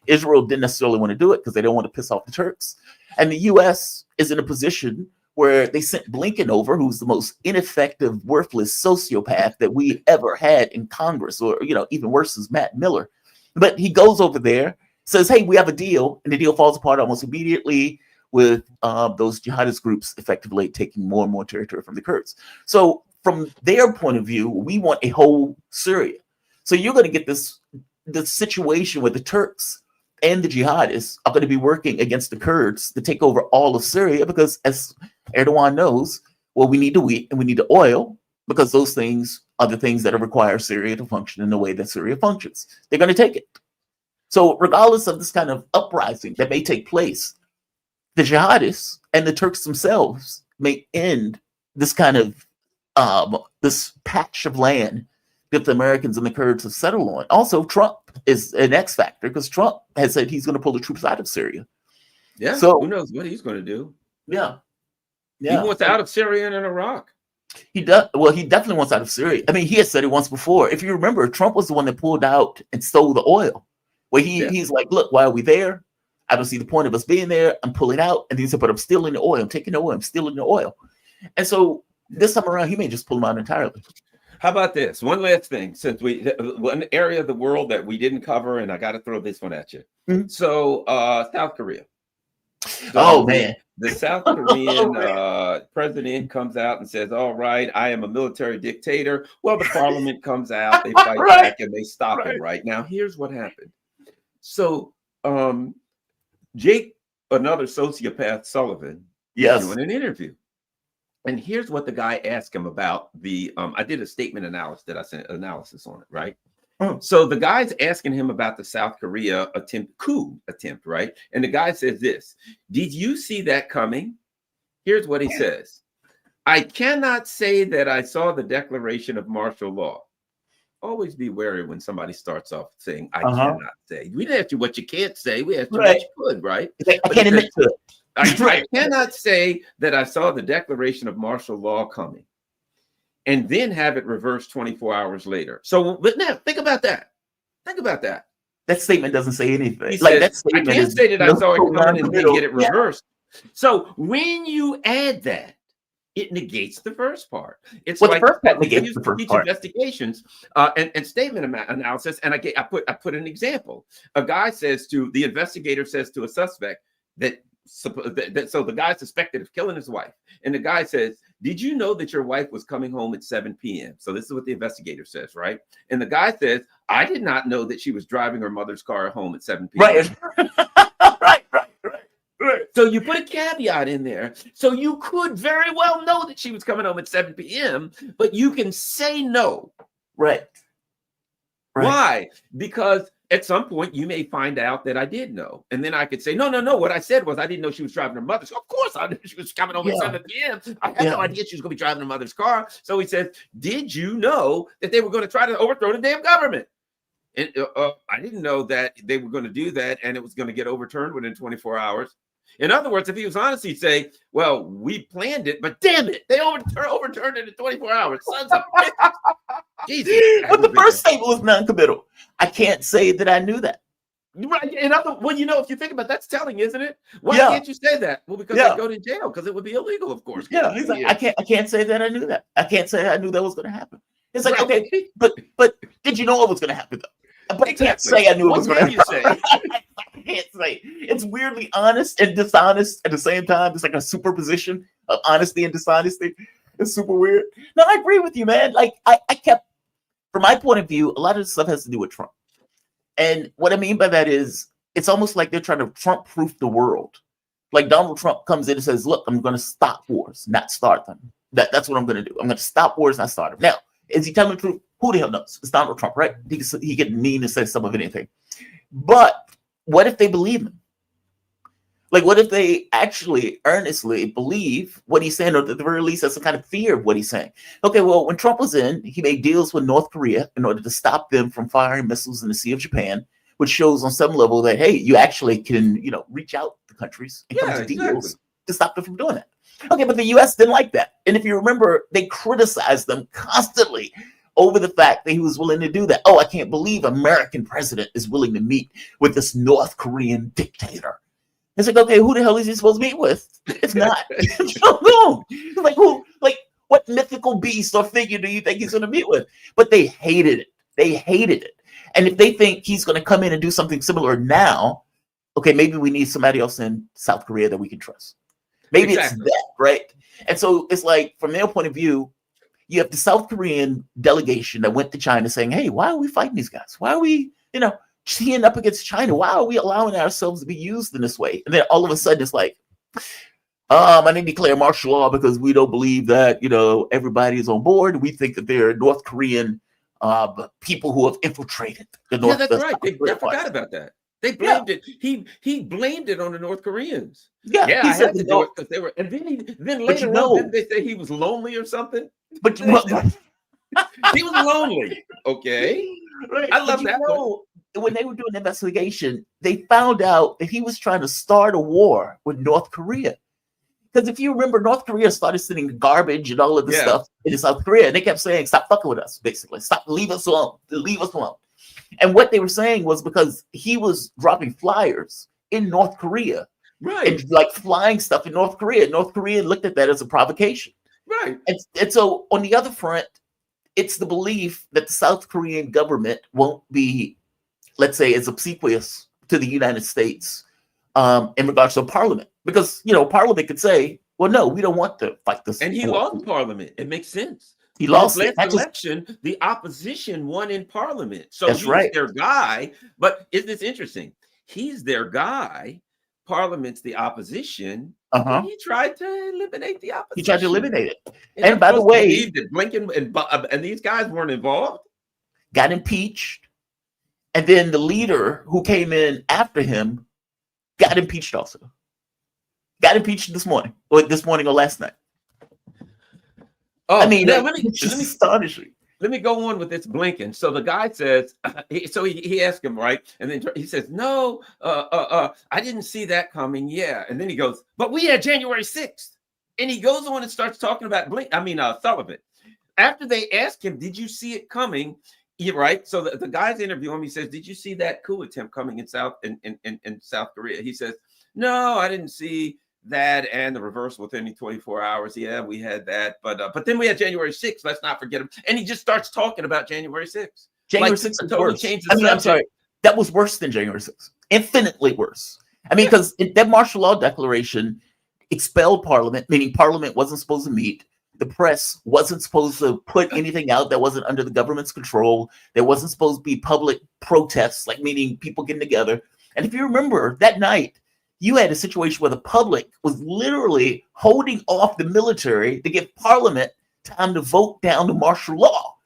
Israel didn't necessarily want to do it because they don't want to piss off the Turks. And the U.S. is in a position where they sent Blinken over, who's the most ineffective, worthless sociopath that we ever had in Congress, or, even worse is Matt Miller. But he goes over there, says, hey, we have a deal, and the deal falls apart almost immediately with those jihadist groups effectively taking more and more territory from the Kurds. So from their point of view, we want a whole Syria. So you're going to get this situation where the Turks and the jihadists are going to be working against the Kurds to take over all of Syria, because as Erdogan knows, well, we need the wheat and we need the oil, because those things are the things that require Syria to function in the way that Syria functions. They're going to take it. So regardless of this kind of uprising that may take place, the jihadists and the Turks themselves may end this kind of this patch of land that the Americans and the Kurds have settled on. Also, Trump is an X factor, because Trump has said he's going to pull the troops out of Syria. Yeah. So who knows what he's going to do? Yeah. He wants out of Syria and Iraq. He does. Well, he definitely wants out of Syria. I mean, he has said it once before. If you remember, Trump was the one that pulled out and stole the oil. Where he's like, look, why are we there? I don't see the point of us being there. I'm pulling out. And he said, but I'm stealing the oil. I'm taking the oil. I'm stealing the oil. And so this time around, he may just pull them out entirely. How about this? One last thing, since one area of the world that we didn't cover, and I got to throw this one at you. Mm-hmm. So South Korea. So man. The South Korean president comes out and says, all right, I am a military dictator. Well, the parliament comes out, they fight back, and they stop him. Right now, here's what happened. So Jake, another sociopath, Sullivan, is doing an interview. And here's what the guy asked him about the I did a statement analysis that I sent analysis on it, right? So the guy's asking him about the South Korea coup attempt, right? And the guy says this: did you see that coming? Here's what he says: I cannot say that I saw the declaration of martial law. Always be wary when somebody starts off saying, I cannot say. We didn't ask you what you can't say. We asked you what you could, right? I can't admit to it. I cannot say that I saw the declaration of martial law coming and then have it reversed 24 hours later. So but now think about that. Think about that. That statement doesn't say anything. He Like says, that statement I can't say that I saw it coming and then get it reversed. So when you add that, it negates the first part. It's like the first part negates the first part. Investigations and statement analysis. And I put an example. A guy says the investigator says to a suspect that so the guy suspected of killing his wife. And the guy says, did you know that your wife was coming home at 7 p.m.? So this is what the investigator says, right? And the guy says, I did not know that she was driving her mother's car home at 7 p.m. Right. Right. So you put a caveat in there. So you could very well know that she was coming home at 7 p.m., but you can say no. Right. Why? Because at some point you may find out that I did know. And then I could say, no. What I said was I didn't know she was driving her mother's car. Of course I knew she was coming home at 7 p.m. I had no idea she was going to be driving her mother's car. So he says, did you know that they were going to try to overthrow the damn government? And I didn't know that they were going to do that and it was going to get overturned within 24 hours. In other words, if he was honest, he'd say, well, we planned it, but damn it, they overturned it in 24 hours. Sons of bitches. Jesus. But the first statement was non-committal. I can't say that I knew that. Right. If you think about it, that's telling, isn't it? Why can't you say that? Well, because they go to jail, because it would be illegal, of course. Yeah, he's like, I can't say that I knew that. I can't say I knew that was going to happen. It's like, okay, but did you know it was going to happen though? But I can't say I knew it was going to happen. I can't say. It's weirdly honest and dishonest at the same time. It's like a superposition of honesty and dishonesty. It's super weird. No, I agree with you, man. Like I kept, from my point of view, a lot of this stuff has to do with Trump. And what I mean by that is it's almost like they're trying to Trump-proof the world. Like Donald Trump comes in and says, look, I'm going to stop wars, not start them. That's what I'm going to do. I'm going to stop wars, not start them. Now, is he telling the truth? Who the hell knows? It's Donald Trump, right? He can mean and say some of anything. But what if they believe him? Like, what if they actually earnestly believe what he's saying, or at the very least, that's some kind of fear of what he's saying? Okay, well, when Trump was in, he made deals with North Korea in order to stop them from firing missiles in the Sea of Japan, which shows on some level that, hey, you actually can, reach out to countries and come to deals to stop them from doing that. Okay, but the U.S. didn't like that. And if you remember, they criticized them constantly over the fact that he was willing to do that. Oh, I can't believe an American president is willing to meet with this North Korean dictator. It's like, okay, who the hell is he supposed to meet with? It's not. No. It's like, who? Like, what mythical beast or figure do you think he's going to meet with? But they hated it. They hated it. And if they think he's going to come in and do something similar now, okay, maybe we need somebody else in South Korea that we can trust. Maybe it's that, right? And so it's like, from their point of view, you have the South Korean delegation that went to China saying, hey, why are we fighting these guys? Why are we, teeing up against China? Why are we allowing ourselves to be used in this way? And then all of a sudden it's like, I need to declare martial law because we don't believe that, everybody is on board. We think that they're North Korean people who have infiltrated the North. Yeah, that's right. They forgot about that. They blamed it. He blamed it on the North Koreans. Yeah, I had to do it because they were. And then later on, didn't they say he was lonely or something? But he was lonely. Okay, right. I love that. When they were doing the investigation, they found out that he was trying to start a war with North Korea. Because if you remember, North Korea started sending garbage and all of this stuff into South Korea, and they kept saying, "Stop fucking with us," basically. "Stop, leave us alone, leave us alone." And what they were saying was because he was dropping flyers in North Korea, right, and like flying stuff in North Korea. North Korea looked at that as a provocation, right. And so on the other front, it's the belief that the South Korean government won't be, let's say, as obsequious to the United States in regards to Parliament, because Parliament could say, "Well, no, we don't want to fight this." And he lost Parliament. It makes sense. He lost last election. The opposition won in Parliament, so that's right. Their guy. But isn't this interesting? He's their guy. Parliament's the opposition. And he tried to eliminate the opposition. He tried to eliminate it. And by the way, that Blinken and these guys weren't involved. Got impeached, and then the leader who came in after him got impeached also. Got impeached this morning or last night. Oh, I mean, it's just astonishing. Let me go on with this Blinken. So the guy says, he asked him, right? And then he says, no, I didn't see that coming. Yeah. And then he goes, but we had January 6th. And he goes on and starts talking about Sullivan. After they ask him, did you see it coming? Yeah, right. So the guys interview him. He says, did you see that coup attempt coming in South Korea? He says, no, I didn't see that, and the reverse within 24 hours. Yeah, we had that, but then we had January 6th. Let's not forget him. And he just starts talking about January 6th. January 6th totally changed. I'm sorry. That was worse than January 6th. Infinitely worse. I mean, because that martial law declaration expelled Parliament, meaning Parliament wasn't supposed to meet. The press wasn't supposed to put anything out that wasn't under the government's control. There wasn't supposed to be public protests, like meaning people getting together. And if you remember that night, you had a situation where the public was literally holding off the military to give Parliament time to vote down the martial law.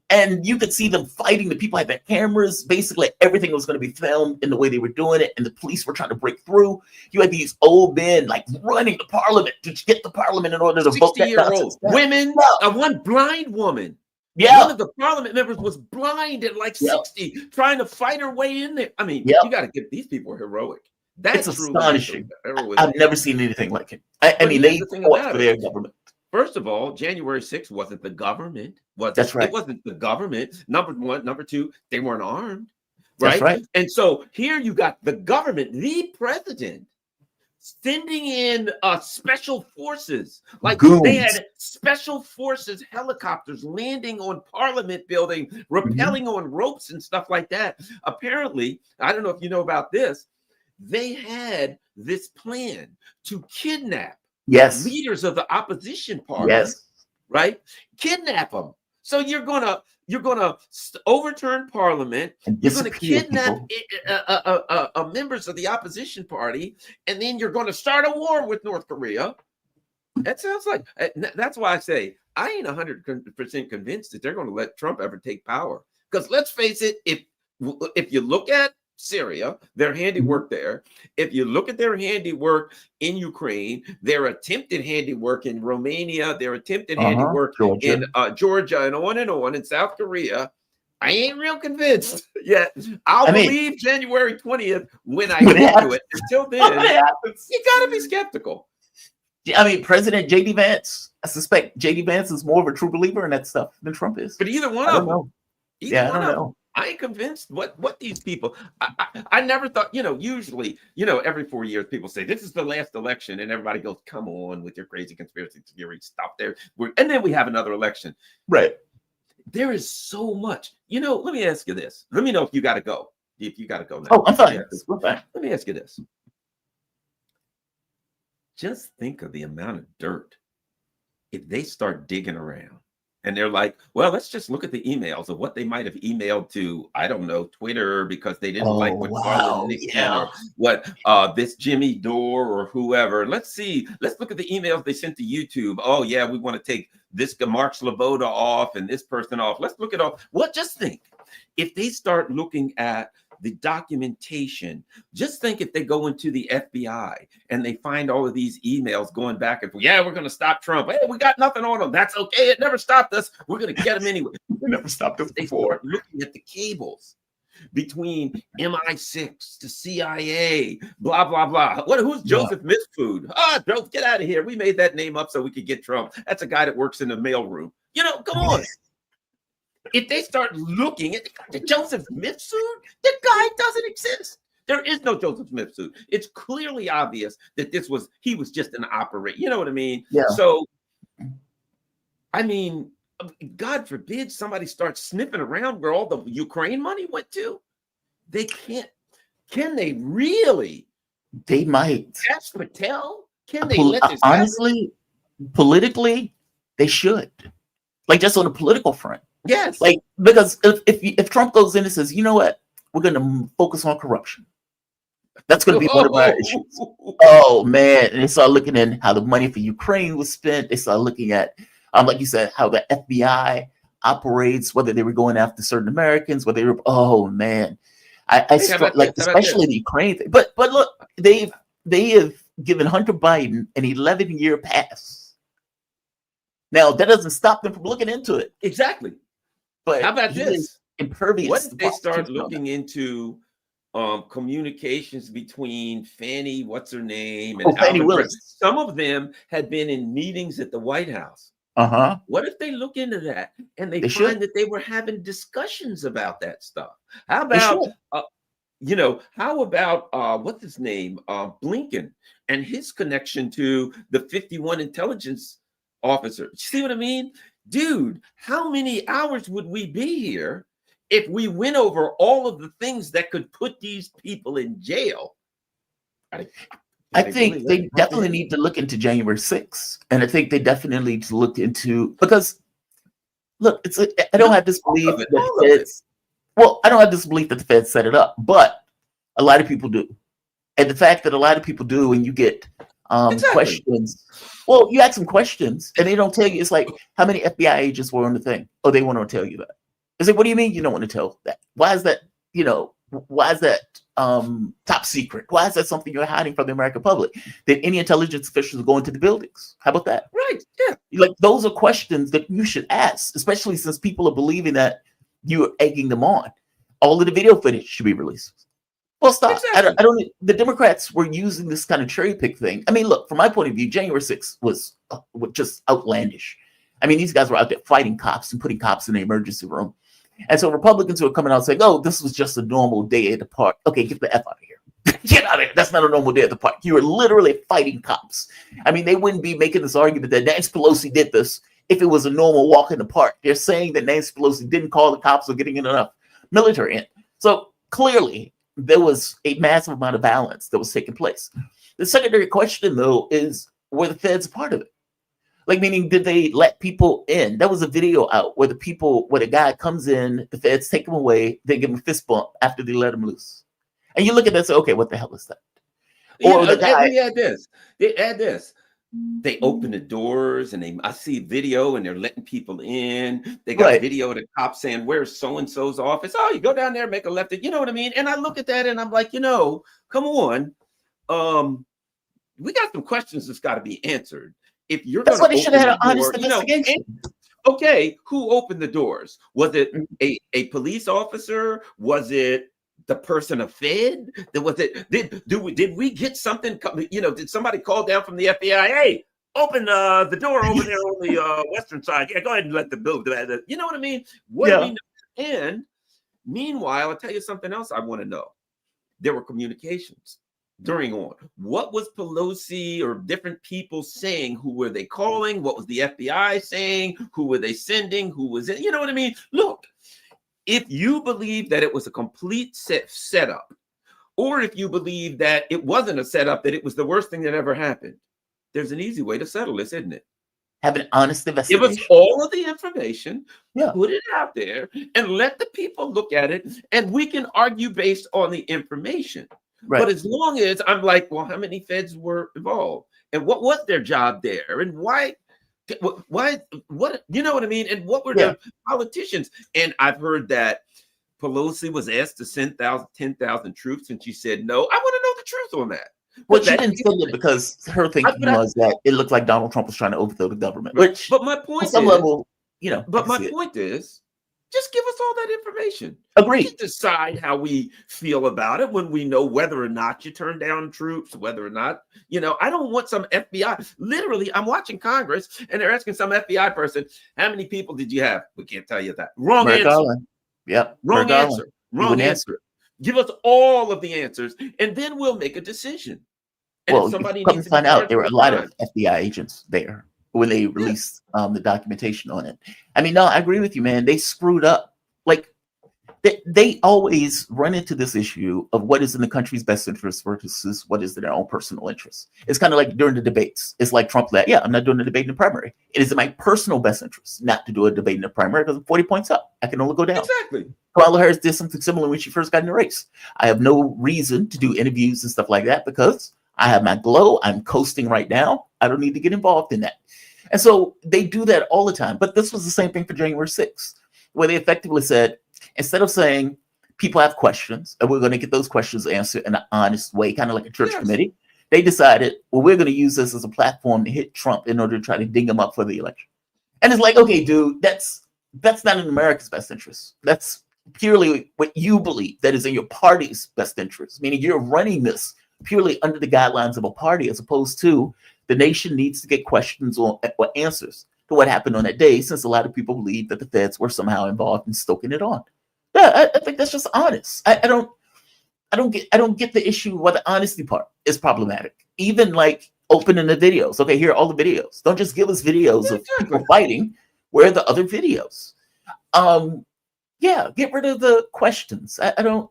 And you could see them fighting. The people had their cameras. Basically, everything was going to be filmed in the way they were doing it. And the police were trying to break through. You had these old men like running to Parliament to get the Parliament in order to vote that nonsense down. Women, one blind woman. Yeah. One of the Parliament members was blind at like 60, trying to fight her way in there. I mean, you got to give these people heroic. That's astonishing. I've never seen anything like it. I mean, they fought for their government. First of all, January 6th wasn't the government. That's right. It wasn't the government. Number one. Number two, they weren't armed. Right? That's right. And so here you got the government, the president, sending in special forces. Like Goons. They had special forces helicopters landing on Parliament building, rappelling on ropes and stuff like that. Apparently, I don't know if you know about this, they had this plan to kidnap leaders of the opposition party, right? Kidnap them. So you're gonna overturn Parliament. You're gonna kidnap members of the opposition party, and then you're gonna start a war with North Korea. That sounds like. That's why I say I ain't 100% convinced that they're going to let Trump ever take power. Because let's face it, if you look at Syria, their handiwork there. If you look at their handiwork in Ukraine, their attempted handiwork in Romania, their attempted handiwork in Georgia, and on in South Korea, I ain't real convinced yet. I'll believe January 20th when I get to it. Until then, you got to be skeptical. I mean, President J.D. Vance, I suspect J.D. Vance is more of a true believer in that stuff than Trump is. But either one of them. I don't know. I ain't convinced what these people. I never thought, usually, every 4 years people say this is the last election, and everybody goes, "Come on with your crazy conspiracy theory, stop there." And then we have another election. Right. There is so much. Let me ask you this. Let me know if you got to go. If you got to go now. Oh, I'm fine. Yeah. We're fine. Let me ask you this. Just think of the amount of dirt if they start digging around. And they're like, well, let's just look at the emails of what they might have emailed to, I don't know, Twitter, because they didn't like what Garland Nixon or what this Jimmy Dore or whoever. Let's see. Let's look at the emails they sent to YouTube. Oh, yeah, we want to take this Mark Sloboda off and this person off. Let's look at all. What? Just think. If they start looking at the documentation, just think if they go into the FBI and they find all of these emails going back and forth. Yeah, we're going to stop Trump. Hey, we got nothing on them. That's okay. It never stopped us. We're going to get them anyway. It never stopped us They before. start looking at the cables between MI6 to CIA, blah, blah, blah. Who's Joseph Mifsud? Joe, get out of here. We made that name up so we could get Trump. That's a guy that works in the mailroom. Come on. If they start looking at the Joseph Mifsud, the guy doesn't exist. There is no Joseph Mifsud. It's clearly obvious that he was just an operator. You know what I mean? Yeah. So, I mean, God forbid somebody starts sniffing around where all the Ukraine money went to. They can't. Can they really? They might. Ask Patel? Can they let this honestly, politically, they should. Like, just on the political front. Yes. Like, because if Trump goes in and says, you know what, we're going to focus on corruption. That's going to be one of our issues. Oh, man. And they start looking at how the money for Ukraine was spent. They start looking at, like you said, how the FBI operates, whether they were going after certain Americans, whether they were, oh, man. Especially the Ukraine thing. But look, they have given Hunter Biden an 11-year pass. Now, that doesn't stop them from looking into it. Exactly. But how about this? Impervious. What if they start looking into communications between Fannie, what's her name, and Fannie Willis? Some of them had been in meetings at the White House. What if they look into that and they find that they were having discussions about that stuff? How about how about what's his name, Blinken, and his connection to the 51 intelligence officers? See what I mean? Dude, how many hours would we be here if we went over all of the things that could put these people in jail? I think they definitely need to look into January 6th. And I think they definitely need to look into, because look, I don't have this belief that the feds, I don't have this belief that the feds set it up, but a lot of people do. And the fact that a lot of people do, and you get questions. Well, you ask them questions and they don't tell you. It's like, how many FBI agents were on the thing? Oh, they want to tell you that. It's like, what do you mean you don't want to tell that? Why is that, why is that top secret? Why is that something you're hiding from the American public? Did any intelligence officials go into the buildings? How about that? Right. Yeah. Like, those are questions that you should ask, especially since people are believing that you're egging them on. All of the video footage should be released. Well, stop. Exactly. I don't. The Democrats were using this kind of cherry pick thing. I mean, look, from my point of view, January 6th was just outlandish. I mean, these guys were out there fighting cops and putting cops in the emergency room. And so Republicans were coming out saying, oh, this was just a normal day at the park. Okay, get the F out of here. Get out of here. That's not a normal day at the park. You were literally fighting cops. I mean, they wouldn't be making this argument that Nancy Pelosi did this if it was a normal walk in the park. They're saying that Nancy Pelosi didn't call the cops or getting enough military in. So clearly, there was a massive amount of violence that was taking place. The secondary question, though, is, were the feds a part of it? Like, meaning, did they let people in? There was a video out where the guy comes in, the feds take him away, they give him a fist bump after they let him loose. And you look at that and say, okay, what the hell is that? Or the guy. They add this. They open the doors and I see video and they're letting people in. They got video of the cops saying, where's so-and-so's office? Oh, you go down there, make a left. You know what I mean? And I look at that and I'm like, come on. We got some questions that's got to be answered. If you're That's why they should have had an honest door, investigation. Okay, who opened the doors? Was it a police officer? Was it the person of Fed? Did we get something? Did somebody call down from the FBI? Hey, open the door over there on the western side. Yeah, go ahead and let the bill. You know what I mean? What do we know? And Meanwhile, I'll tell you something else I want to know. There were communications during on. What was Pelosi or different people saying? Who were they calling? What was the FBI saying? Who were they sending? Who was it? You know what I mean? Look, if you believe that it was a complete setup, or if you believe that it wasn't a setup, that it was the worst thing that ever happened, there's an easy way to settle this, isn't it? Have an honest Give investigation. us all of the information, Yeah. put it out there, and let the people look at it, and we can argue based on the information. Right. But as long as I'm like, well, how many feds were involved, and what was their job there, and why, what, you know what I mean, and what were the politicians? And I've heard that Pelosi was asked to send 10,000 troops, and she said no. I want to know the truth on that. Well, she didn't send it because her thinking was that it looked like Donald Trump was trying to overthrow the government. Which, but my point on some level, you know. But my point is, just give us all that information. Agreed. We can decide how we feel about it when we know whether or not you turn down troops, whether or not, you know, I don't want some FBI. Literally, I'm watching Congress and they're asking some FBI person, how many people did you have? We can't tell you that. Wrong answer. Garland. Yep. Wrong answer. Wrong answer. Give us all of the answers and then we'll make a decision. And well, if somebody come needs to find out, there were a lot time. of FBI agents there when they released the documentation on it. I mean, no, I agree with you, man. They screwed up. Like, they always run into this issue of what is in the country's best interest versus what is in their own personal interest. It's kind of like during the debates. It's like Trump that, I'm not doing a debate in the primary. It is in my personal best interest not to do a debate in the primary because I'm 40 points up. I can only go down. Exactly. Kamala Harris did something similar when she first got in the race. I have no reason to do interviews and stuff like that because I have my glow. I'm coasting right now. I don't need to get involved in that. And so they do that all the time. But this was the same thing for January 6th, where they effectively said, instead of saying people have questions and we're going to get those questions answered in an honest way, kind of like a church committee, they decided, well, we're going to use this as a platform to hit Trump in order to try to ding him up for the election. And it's like, okay, dude, that's not in America's best interest. That's purely what you believe that is in your party's best interest, meaning you're running this purely under the guidelines of a party, as opposed to the nation needs to get questions or answers to what happened on that day, since a lot of people believe that the feds were somehow involved in stoking it on. Yeah, I think that's just honest. I don't get the issue why the honesty part is problematic. Even like opening the videos. Okay, here are all the videos. Don't just give us videos of people fighting. Where are the other videos? Get rid of the questions. I don't,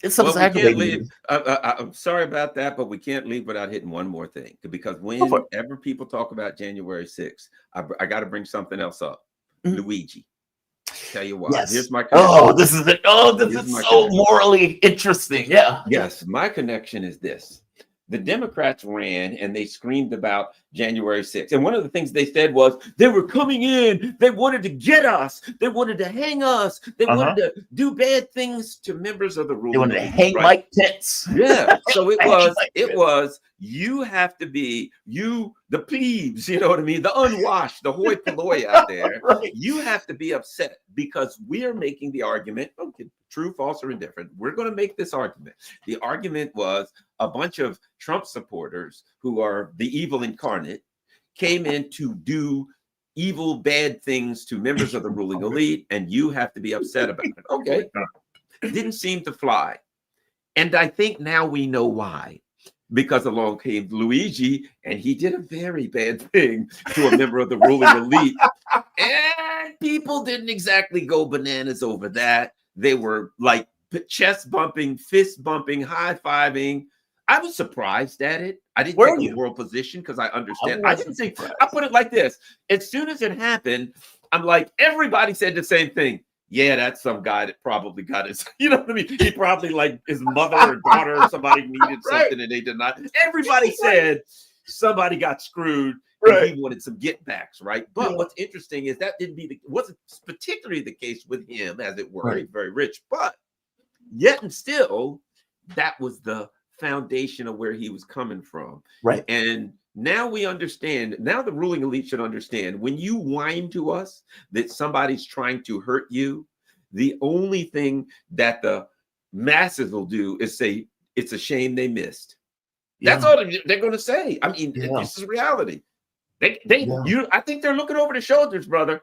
it's something aggravating. I'm sorry about that, but we can't leave without hitting one more thing. Because whenever people talk about January 6th, I got to bring something else up. Mm-hmm. Luigi. Tell you what. Yes. Here's my connection. This is so morally interesting. Yeah. Yes, my connection is this. The Democrats ran and they screamed about January 6th. And one of the things they said was they were coming in. They wanted to get us. They wanted to hang us. They wanted to do bad things to members of the ruling. They wanted to hang Mike Pence. Yeah. So it was, you have to be, the plebes, you know what I mean? The unwashed, the hoi polloi out there. Right. You have to be upset because we're making the argument, okay, true, false, or indifferent. We're going to make this argument. The argument was a bunch of Trump supporters who are the evil incarnate came in to do evil, bad things to members of the ruling elite, and you have to be upset about it. Okay. It didn't seem to fly. And I think now we know why. Because along came Luigi, and he did a very bad thing to a member of the ruling elite. And people didn't exactly go bananas over that. They were like chest bumping, fist bumping, high fiving. I was surprised at it. I didn't take a moral position because I understand. I didn't think. I put it like this: as soon as it happened, I'm like, everybody said the same thing. Yeah, that's some guy that probably got his, you know what I mean? He probably like his mother or daughter or somebody needed something and they did not. Everybody said somebody got screwed and he wanted some get backs, right? But what's interesting is that wasn't particularly the case with him, as it were. He's very rich, but yet and still, that was the foundation of where he was coming from. Right. And now we understand, now the ruling elite should understand, when you whine to us that somebody's trying to hurt you, the only thing that the masses will do is say, it's a shame they missed. That's all they're going to say. I mean, this is reality. I think they're looking over their shoulders, brother.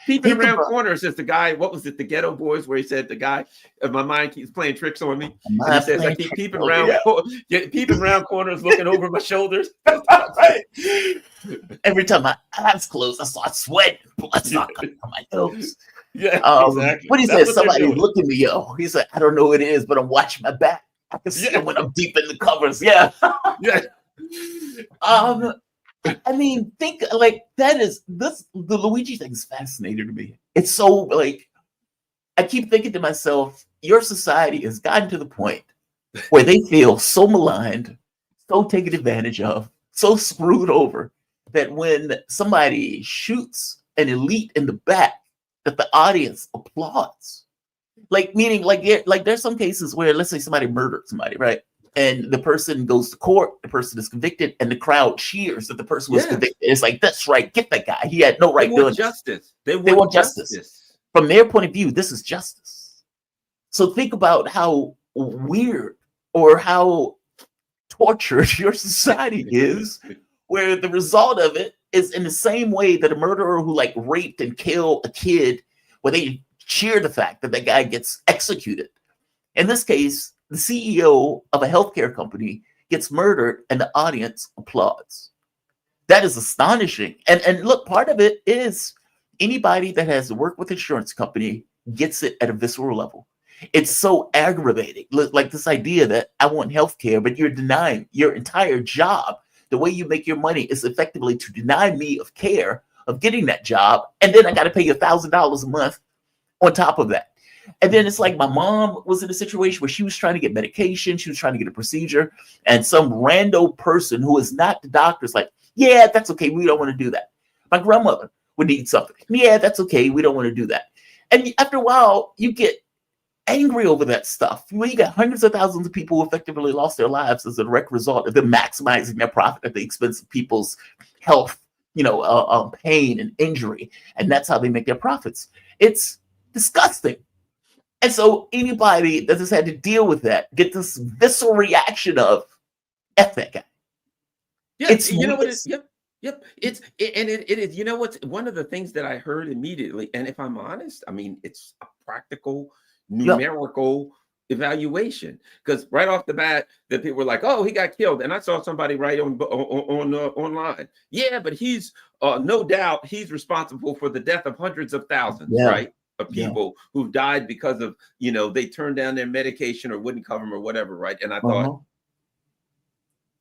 Peeping Think around about- corners is the guy. What was it? The Ghetto Boys, where he said, "The guy, my mind keeps playing tricks on me," and he mind says, "I playing keep tricks peeping on me, around, yeah. peeping around corners, looking over my shoulders." Right. Every time my eyes close, I start sweating. Blood start coming from my nose. Yeah, exactly. What he That's said, what they're somebody doing. look at me, yo. He said, I don't know what it is, but I'm watching my back. I can see it when I'm deep in the covers. Yeah. Yeah. I mean, think like that is this the Luigi thing is fascinating to me. It's so like I keep thinking to myself, your society has gotten to the point where they feel so maligned, so taken advantage of, so screwed over that when somebody shoots an elite in the back, that the audience applauds. Like meaning like there's some cases where let's say somebody murdered somebody, right? And the person goes to court, the person is convicted, and the crowd cheers that the person was convicted. It's like, that's right, get that guy. He had no right doing justice. They want justice. From their point of view, this is justice. So think about how weird or how tortured your society is, where the result of it is in the same way that a murderer who like raped and killed a kid, where they cheer the fact that that guy gets executed. In this case, the CEO of a healthcare company gets murdered and the audience applauds. That is astonishing. And look, part of it is anybody that has to work with insurance company gets it at a visceral level. It's so aggravating. Like this idea that I want healthcare, but you're denying your entire job. The way you make your money is effectively to deny me of care, of getting that job. And then I got to pay you $1,000 a month on top of that. And then it's like my mom was in a situation where she was trying to get medication. She was trying to get a procedure. And some rando person who is not the doctor is like, yeah, that's okay. We don't want to do that. My grandmother would need something. Yeah, that's okay. We don't want to do that. And after a while, you get angry over that stuff. When you got hundreds of thousands of people who effectively lost their lives as a direct result of them maximizing their profit at the expense of people's health, pain and injury. And that's how they make their profits. It's disgusting. And so anybody that has had to deal with that get this visceral reaction of F that guy. Yeah, It's you know what it is? Yep. It is, you know what's one of the things that I heard immediately, and if I'm honest, I mean, it's a practical, numerical evaluation. Because right off the bat, the people were like, oh, he got killed. And I saw somebody write on online. Yeah, but he's no doubt he's responsible for the death of hundreds of thousands, right? Of people who've died because of, they turned down their medication or wouldn't cover them or whatever, right? And I thought,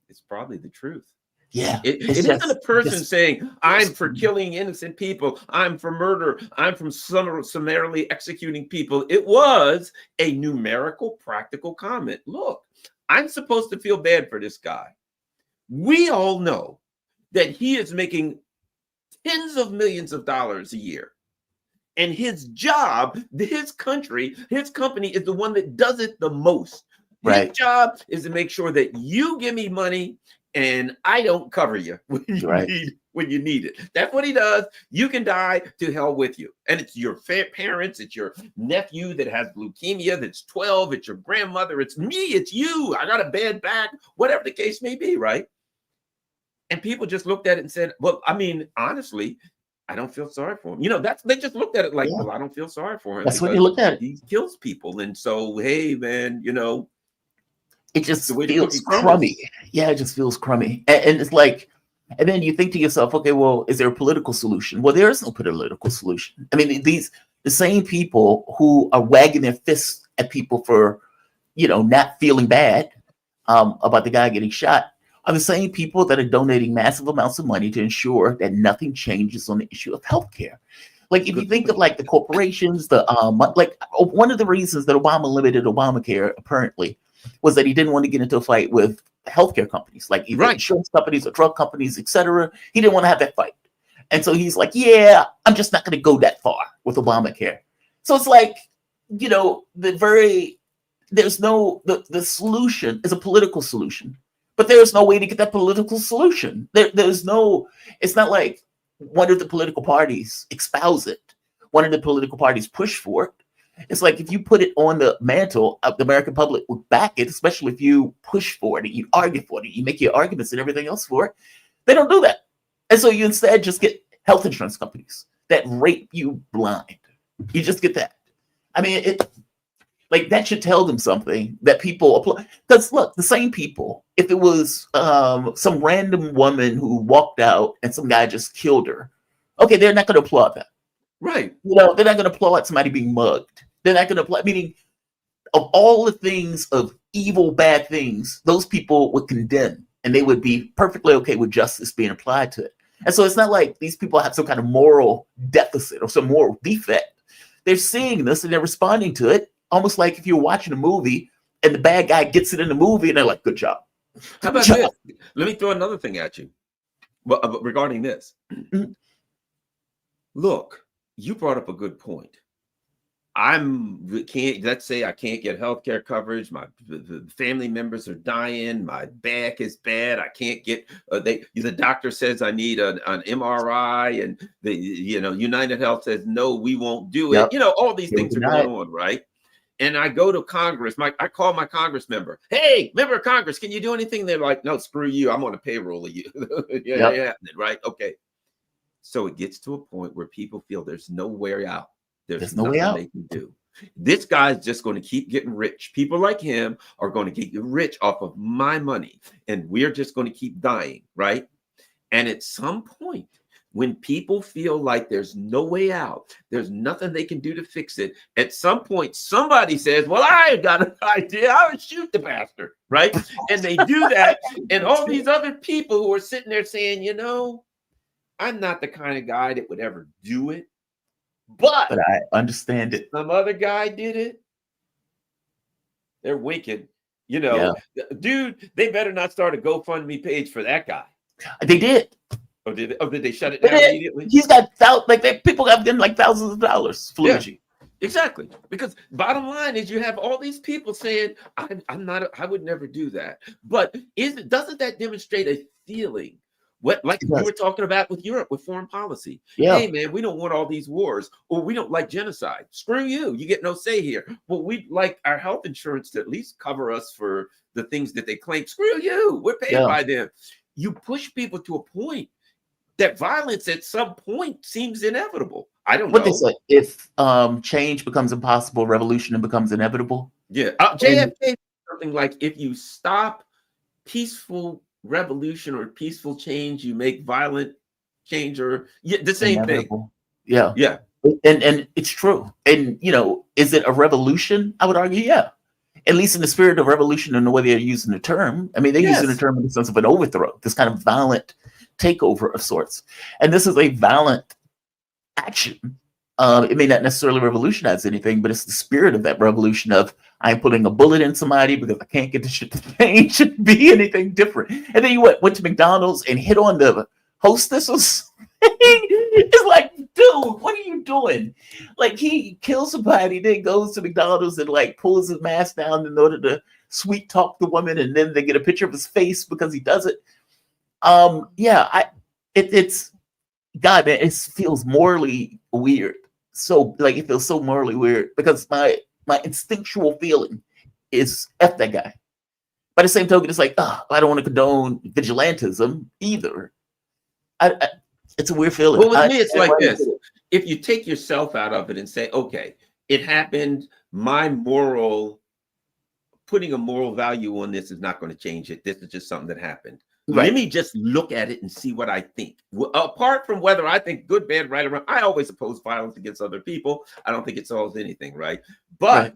it's probably the truth. Yeah. It isn't a person saying, I'm for killing innocent people, I'm for murder, I'm from summarily executing people. It was a numerical, practical comment. Look, I'm supposed to feel bad for this guy. We all know that he is making tens of millions of dollars a year. And his job, his country, his company is the one that does it the most. His job is to make sure that you give me money and I don't cover you when you need it. That's what he does. You can die, to hell with you. And it's your parents, it's your nephew that has leukemia that's 12, it's your grandmother, it's me, it's you. I got a bad back, whatever the case may be, right? And people just looked at it and said, well, I mean, honestly, I don't feel sorry for him. They just looked at it like, well, I don't feel sorry for him. That's what you look at it. He kills people. And so, hey, man, it just feels crummy. Yeah, it just feels crummy. And it's like, and then you think to yourself, okay, well, is there a political solution? Well, there is no political solution. I mean, the same people who are wagging their fists at people for, not feeling bad about the guy getting shot are the same people that are donating massive amounts of money to ensure that nothing changes on the issue of healthcare. Like if you think of like the corporations, one of the reasons that Obama limited Obamacare apparently was that he didn't want to get into a fight with healthcare companies, like either insurance companies or drug companies, etc. He didn't want to have that fight. And so he's like, yeah, I'm just not going to go that far with Obamacare. So it's like, the solution is a political solution, but there's no way to get that political solution. It's not like one of the political parties espouse it. One of the political parties push for it. It's like if you put it on the mantle, the American public would back it, especially if you push for it and you argue for it, you make your arguments and everything else for it. They don't do that. And so you instead just get health insurance companies that rape you blind. You just get that. I mean, like that should tell them something that people apply. Because look, the same people, if it was some random woman who walked out and some guy just killed her, okay, they're not going to applaud that. Right. You know, they're not going to applaud somebody being mugged. They're not going to applaud, meaning of all the things of evil, bad things, those people would condemn and they would be perfectly okay with justice being applied to it. And so it's not like these people have some kind of moral deficit or some moral defect. They're seeing this and they're responding to it, almost like if you're watching a movie and the bad guy gets it in the movie and they're like, good job. How about this? Let me throw another thing at you regarding this. Mhm. Look, you brought up a good point. Let's say I can't get healthcare coverage. The family members are dying. My back is bad. I can't get. The doctor says I need an MRI, and the United Health says no, we won't do it. Yep. All these things are going on, right? And I go to Congress. I call my Congress member. Hey, member of Congress, can you do anything? They're like, no, screw you. I'm on a payroll of you. Yeah, right. Okay. So it gets to a point where people feel there's no way out. There's no way out. They can do. This guy's just going to keep getting rich. People like him are going to get rich off of my money, and we're just going to keep dying, right? And at some point, when people feel like there's no way out, there's nothing they can do to fix it, at some point, somebody says, well, I got an idea. I would shoot the bastard, right? And they do that. And all these other people who are sitting there saying, I'm not the kind of guy that would ever do it. But I understand it. Some other guy did it. They're wicked. Dude, they better not start a GoFundMe page for that guy. They did. Oh, did they shut it down immediately? He's got people have given like thousands of dollars for Luigi. Exactly. Because bottom line is you have all these people saying, I would never do that. But doesn't that demonstrate a feeling? Like you were talking about with Europe, with foreign policy. Yeah. Hey, man, we don't want all these wars, or we don't like genocide. Screw you. You get no say here. Well, we'd like our health insurance to at least cover us for the things that they claim. Screw you. We're paid by them. You push people to a point that violence at some point seems inevitable. I don't know. What they say, if change becomes impossible, revolution becomes inevitable. Yeah. JFK something like, if you stop peaceful revolution or peaceful change, you make violent change, or the same inevitable thing. Yeah. And it's true. And is it a revolution? I would argue, yeah. At least in the spirit of revolution and the way they're using the term. I mean, they're using the term in the sense of an overthrow, this kind of violent takeover of sorts. And this is a violent action. It may not necessarily revolutionize anything, but it's the spirit of that revolution of, I'm putting a bullet in somebody because I can't get the shit to change. Shouldn't be anything different. And then you went to McDonald's and hit on the hostess or something. It's like, dude, what are you doing? Like, he kills somebody, then goes to McDonald's and like pulls his mask down in order to sweet talk the woman, and then they get a picture of his face because he does it. It's God, man, it feels morally weird. So it feels so morally weird because my instinctual feeling is F that guy. By the same token, it's like, I don't want to condone vigilantism either. It's a weird feeling. Well, with me, it's like this. If you take yourself out of it and say, okay, it happened, putting a moral value on this is not going to change it. This is just something that happened. Right. Let me just look at it and see what I think. Apart from whether I think good, bad, right, or wrong, I always oppose violence against other people. I don't think it solves anything, right? But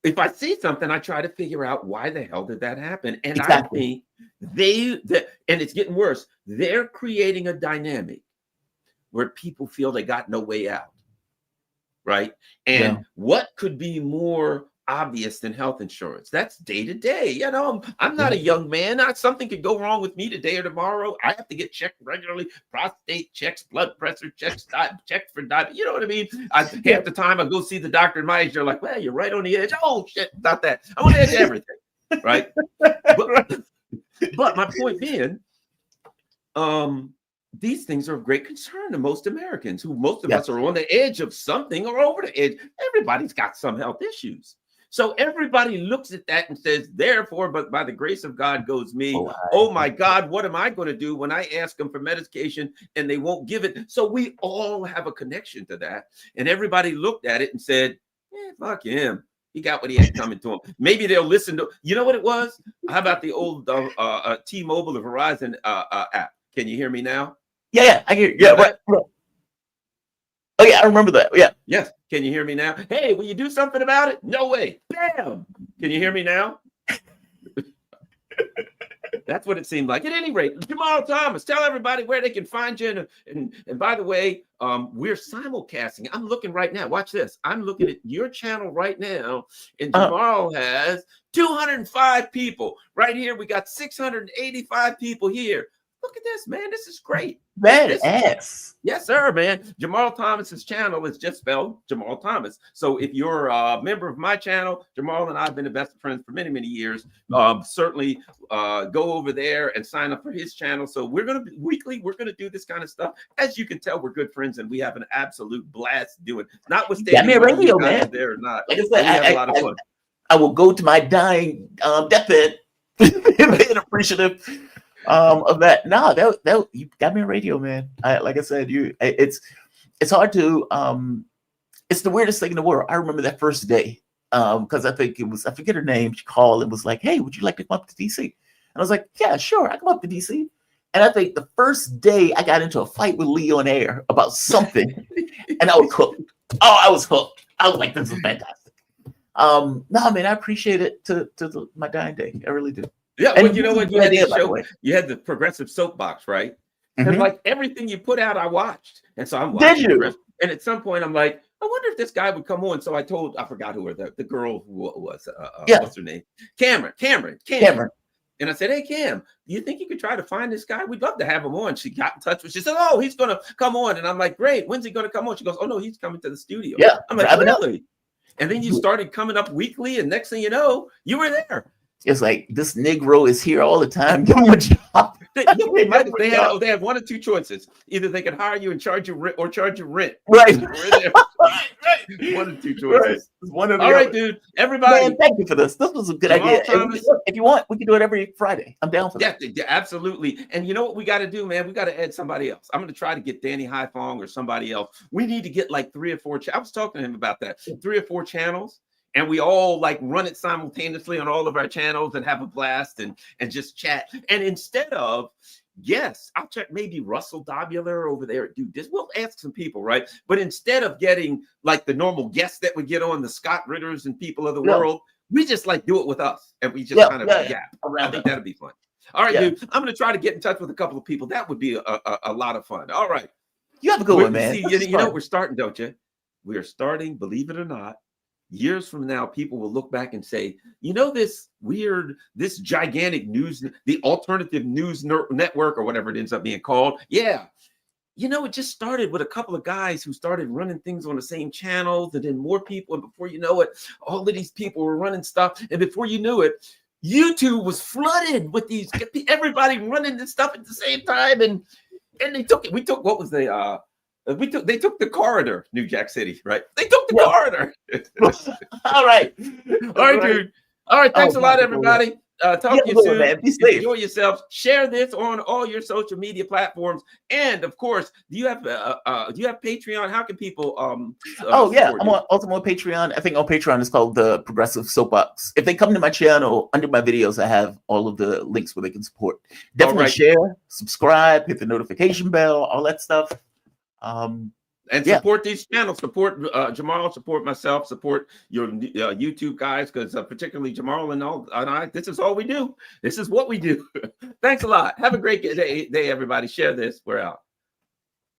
if I see something, I try to figure out why the hell did that happen. And I think and it's getting worse. They're creating a dynamic where people feel they got no way out, right? And what could be more obvious than health insurance? That's day to day. I'm not a young man. Something could go wrong with me today or tomorrow. I have to get checked regularly. Prostate checks, blood pressure checks, checked for diabetes. You know what I mean? Half the time I go see the doctor in my age, they're like, well, you're right on the edge. Oh shit, not that. I'm on the edge of everything, right? But my point being, these things are of great concern to most Americans, who most of us are on the edge of something or over the edge. Everybody's got some health issues. So everybody looks at that and says, therefore, but by the grace of God goes me. Oh, Oh my God, what am I going to do when I ask them for medication and they won't give it? So we all have a connection to that. And everybody looked at it and said, fuck him. He got what he had coming to him. Maybe they'll listen to, you know what it was? How about the old T-Mobile or Verizon app? Can you hear me now? Yeah, I hear. Yeah, right. Oh yeah, I remember that. Yeah. Yes. Can you hear me now? Hey, will you do something about it? No way. Bam. Can you hear me now? That's what it seemed like. At any rate, Jamarl Thomas, tell everybody where they can find you. And by the way, we're simulcasting. I'm looking right now. Watch this. I'm looking at your channel right now, and Jamarl has 205 people. Right here, we got 685 people here. Look at this, man. This is great. Badass. Yes, sir, man. Jamarl Thomas's channel is just spelled Jamarl Thomas. So if you're a member of my channel, Jamarl and I have been the best of friends for many, many years. Certainly go over there and sign up for his channel. So we're going to weekly, we're going to do this kind of stuff. As you can tell, we're good friends and we have an absolute blast doing it. Notwithstanding Got me a radio, man. There or not. Like I said, we have a lot of fun. I will go to my dying deathbed being appreciative of that. No, that you got me a radio, man. Like I said, it's hard to it's the weirdest thing in the world. I remember that first day because I think it was, I forget her name. She called and was like, "Hey, would you like to come up to DC?" And I was like, "Yeah, sure, I come up to DC." And I think the first day I got into a fight with Lee on air about something, and I was hooked. Oh, I was hooked. I was like, "This is fantastic." No, man, I appreciate it to my dying day. I really do. Yeah, And well, you know what? You had, idea, the by the show, way. you had the progressive soapbox, right? And Mhm. like everything you put out, I watched. And so I'm Did watching. you? And at some point, I'm like, I wonder if this guy would come on. So I forgot who the girl who was, Yeah. what's her name? Cameron. Cameron. And I said, hey, Cam, do you think you could try to find this guy? We'd love to have him on. She got in touch with, she said, oh, he's going to come on. And I'm like, great. When's he going to come on? She goes, oh, no, he's coming to the studio. Yeah, I'm like, driving up. really? And then you started coming up weekly. And next thing you know, you were there. It's like this Negro is here all the time doing a job. They had one or two choices. Either they could hire you and charge you rent or charge you rent. Right. We're there. Right. One or two choices. Right. One of the All right, other. dude. Everybody. Man, thank you for this. This was a good Jamarl idea. Thomas. If you want, we can do it every Friday. I'm down for that. Yeah, absolutely. And you know what we got to do, man? We got to add somebody else. I'm going to try to get Danny Haifong or somebody else. We need to get like 3 or 4. I was talking to him about that. 3 or 4 channels. And we all like run it simultaneously on all of our channels and have a blast and just chat. And instead of, yes, I'll check maybe Russell Dobular over there. Dude, this we'll ask some people, right? But instead of getting like the normal guests that we get on, the Scott Ritters and people of the world, we just like do it with us. And we just kind of I think that'd be fun. All right, dude. I'm going to try to get in touch with a couple of people. That would be a lot of fun. All right. You have a good one, man. See, you know, we're starting, don't you? We are starting, believe it or not. Years from now, people will look back and say, you know, this gigantic news, the alternative news network or whatever it ends up being called. Yeah. You know, it just started with a couple of guys who started running things on the same channels and then more people. And before you know it, all of these people were running stuff. And before you knew it, YouTube was flooded with everybody running this stuff at the same time. And they took it. They took the corridor, New Jack City, right? They took the corridor. All right. All right, dude. All right. Thanks a lot, everybody. Talk to you soon. Man. Be safe. Enjoy yourself. Share this on all your social media platforms. And of course, do you have Patreon? How can people I'm on Patreon. I think on Patreon it's called the Progressive Soapbox. If they come to my channel, under my videos, I have all of the links where they can support. Definitely share, subscribe, hit the notification bell, all that stuff. And support these channels, support Jamarl, support myself, support your YouTube guys, because particularly Jamarl and I, this is all we do. This is what we do. Thanks a lot. Have a great day, everybody. Share this. We're out.